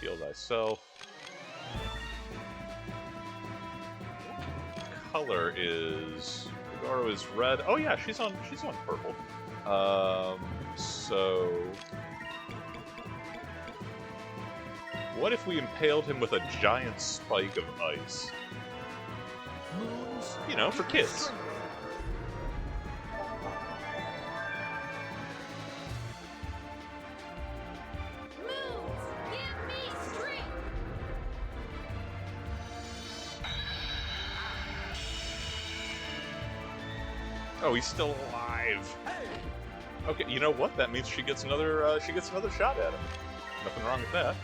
Heal thyself. color is Goro is red. Oh yeah, she's on purple. So what if we impaled him with a giant spike of ice? You know, for kids. Moons, give me strength. Oh, he's still alive. Okay, you know what? That means she gets another shot at him. Nothing wrong with that.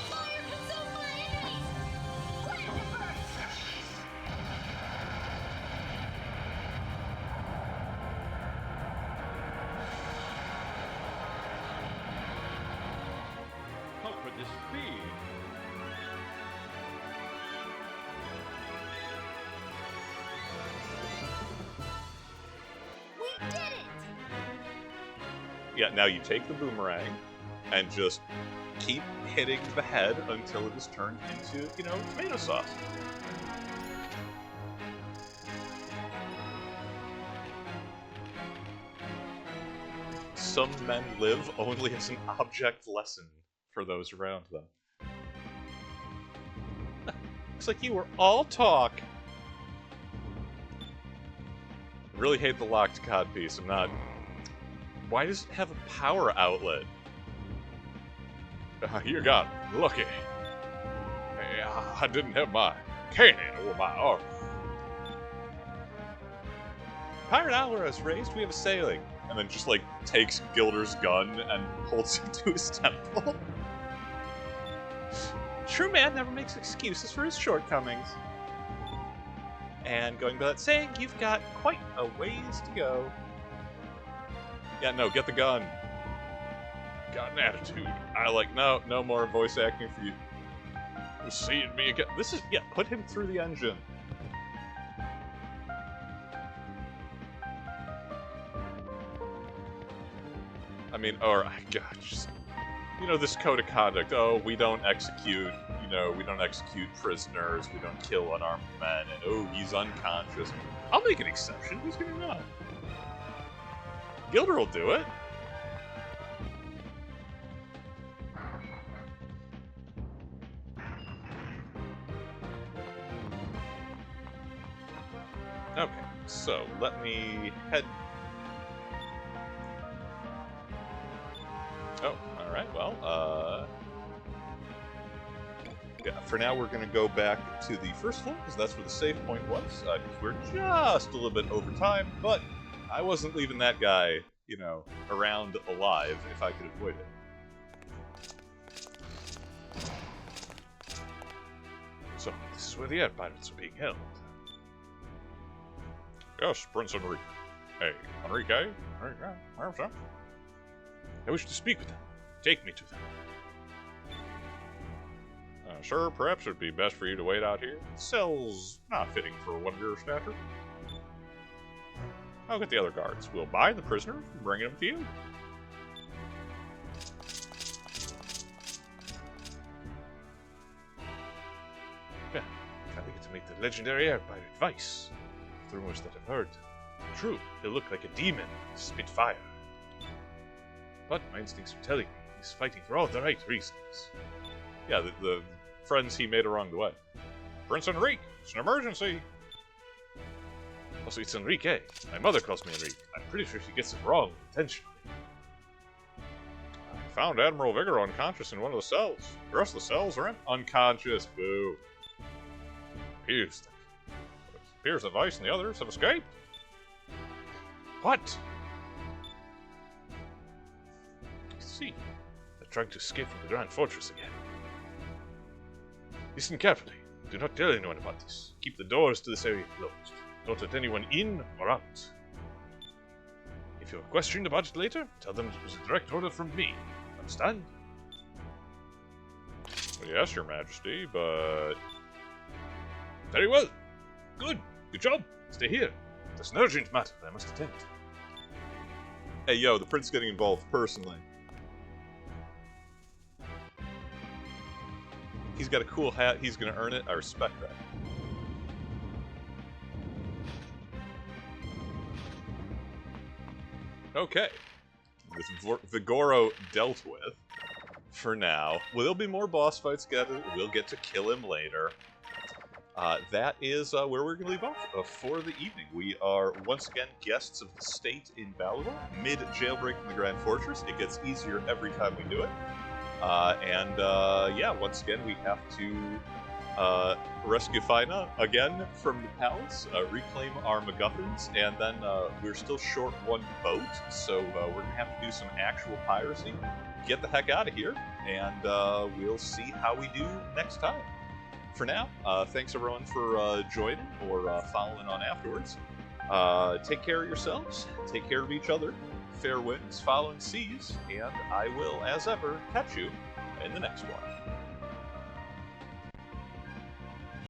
Fire consume my enemies. Grab the burst. How could this be? We did it. Yeah, now you take the boomerang and just keep hitting the head until it is turned into, you know, tomato sauce. Some men live only as an object lesson for those around them. Looks like you were all talk. I really hate the locked cod piece. I'm not... Why does it have a power outlet? You got lucky. I didn't have my cane over my arm. Pirate hour is raised, we have a sailing. And then just, like, takes Gilder's gun and holds him to his temple. True man never makes excuses for his shortcomings. And going by that saying, you've got quite a ways to go. Yeah, no, get the gun. Got an attitude. I like, no more voice acting for you. You seeing me again? This is, yeah, put him through the engine. I mean, or, God, just, you know, this code of conduct. Oh, we don't execute, you know, we don't execute prisoners, we don't kill unarmed men, and oh, he's unconscious. I'll make an exception, who's gonna not? Gilder will do it. Okay, so let me head. Oh, alright, well, yeah, for now we're gonna go back to the first floor, because that's where the save point was. We're just a little bit over time, but I wasn't leaving that guy, you know, around alive if I could avoid it. So, this is where the air pirates are being held. Yes, Prince Enrique. Hey, Enrique? Where's that? I wish to speak with them. Take me to them. Sir, perhaps it would be best for you to wait out here. The cell's not fitting for one of your stature. I'll get the other guards. We'll buy the prisoner and bring him to you. Yeah, finally get to meet the legendary air pirate Vice. The rumors that I've heard. True, he'll look like a demon, spit fire. But my instincts are telling me he's fighting for all the right reasons. Yeah, the friends he made along the way. Prince Enrique, it's an emergency. Also, it's Enrique. My mother calls me Enrique. I'm pretty sure she gets it wrong intentionally. I found Admiral Vigor unconscious in one of the cells. The rest of the cells are unconscious. Boo. Appears that Vice and the others have escaped. What? I see. They're trying to escape from the Grand Fortress again. Listen carefully. Do not tell anyone about this. Keep the doors to this area closed. Don't let anyone in or out. If you're questioned about it later, tell them it was a direct order from me. Understand? Well, yes, Your Majesty, but... Very well. Good. Good job. Stay here. There's an urgent matter that I must attend to. Hey, yo, the prince getting involved personally. He's got a cool hat. He's going to earn it. I respect that. Okay. With Vigoro dealt with for now. Well, there'll be more boss fights together. We'll get to kill him later. That is where we're going to leave off for the evening. We are once again guests of the state in Valuable, mid-jailbreaking the Grand Fortress. It gets easier every time we do it. Yeah, once again, we have to rescue Fina again from the palace, reclaim our MacGuffins, and then we're still short one boat, so we're going to have to do some actual piracy, get the heck out of here, and we'll see how we do next time. For now, thanks everyone for joining or following on afterwards. Take care of yourselves, take care of each other, fair winds, following seas, and I will, as ever, catch you in the next one.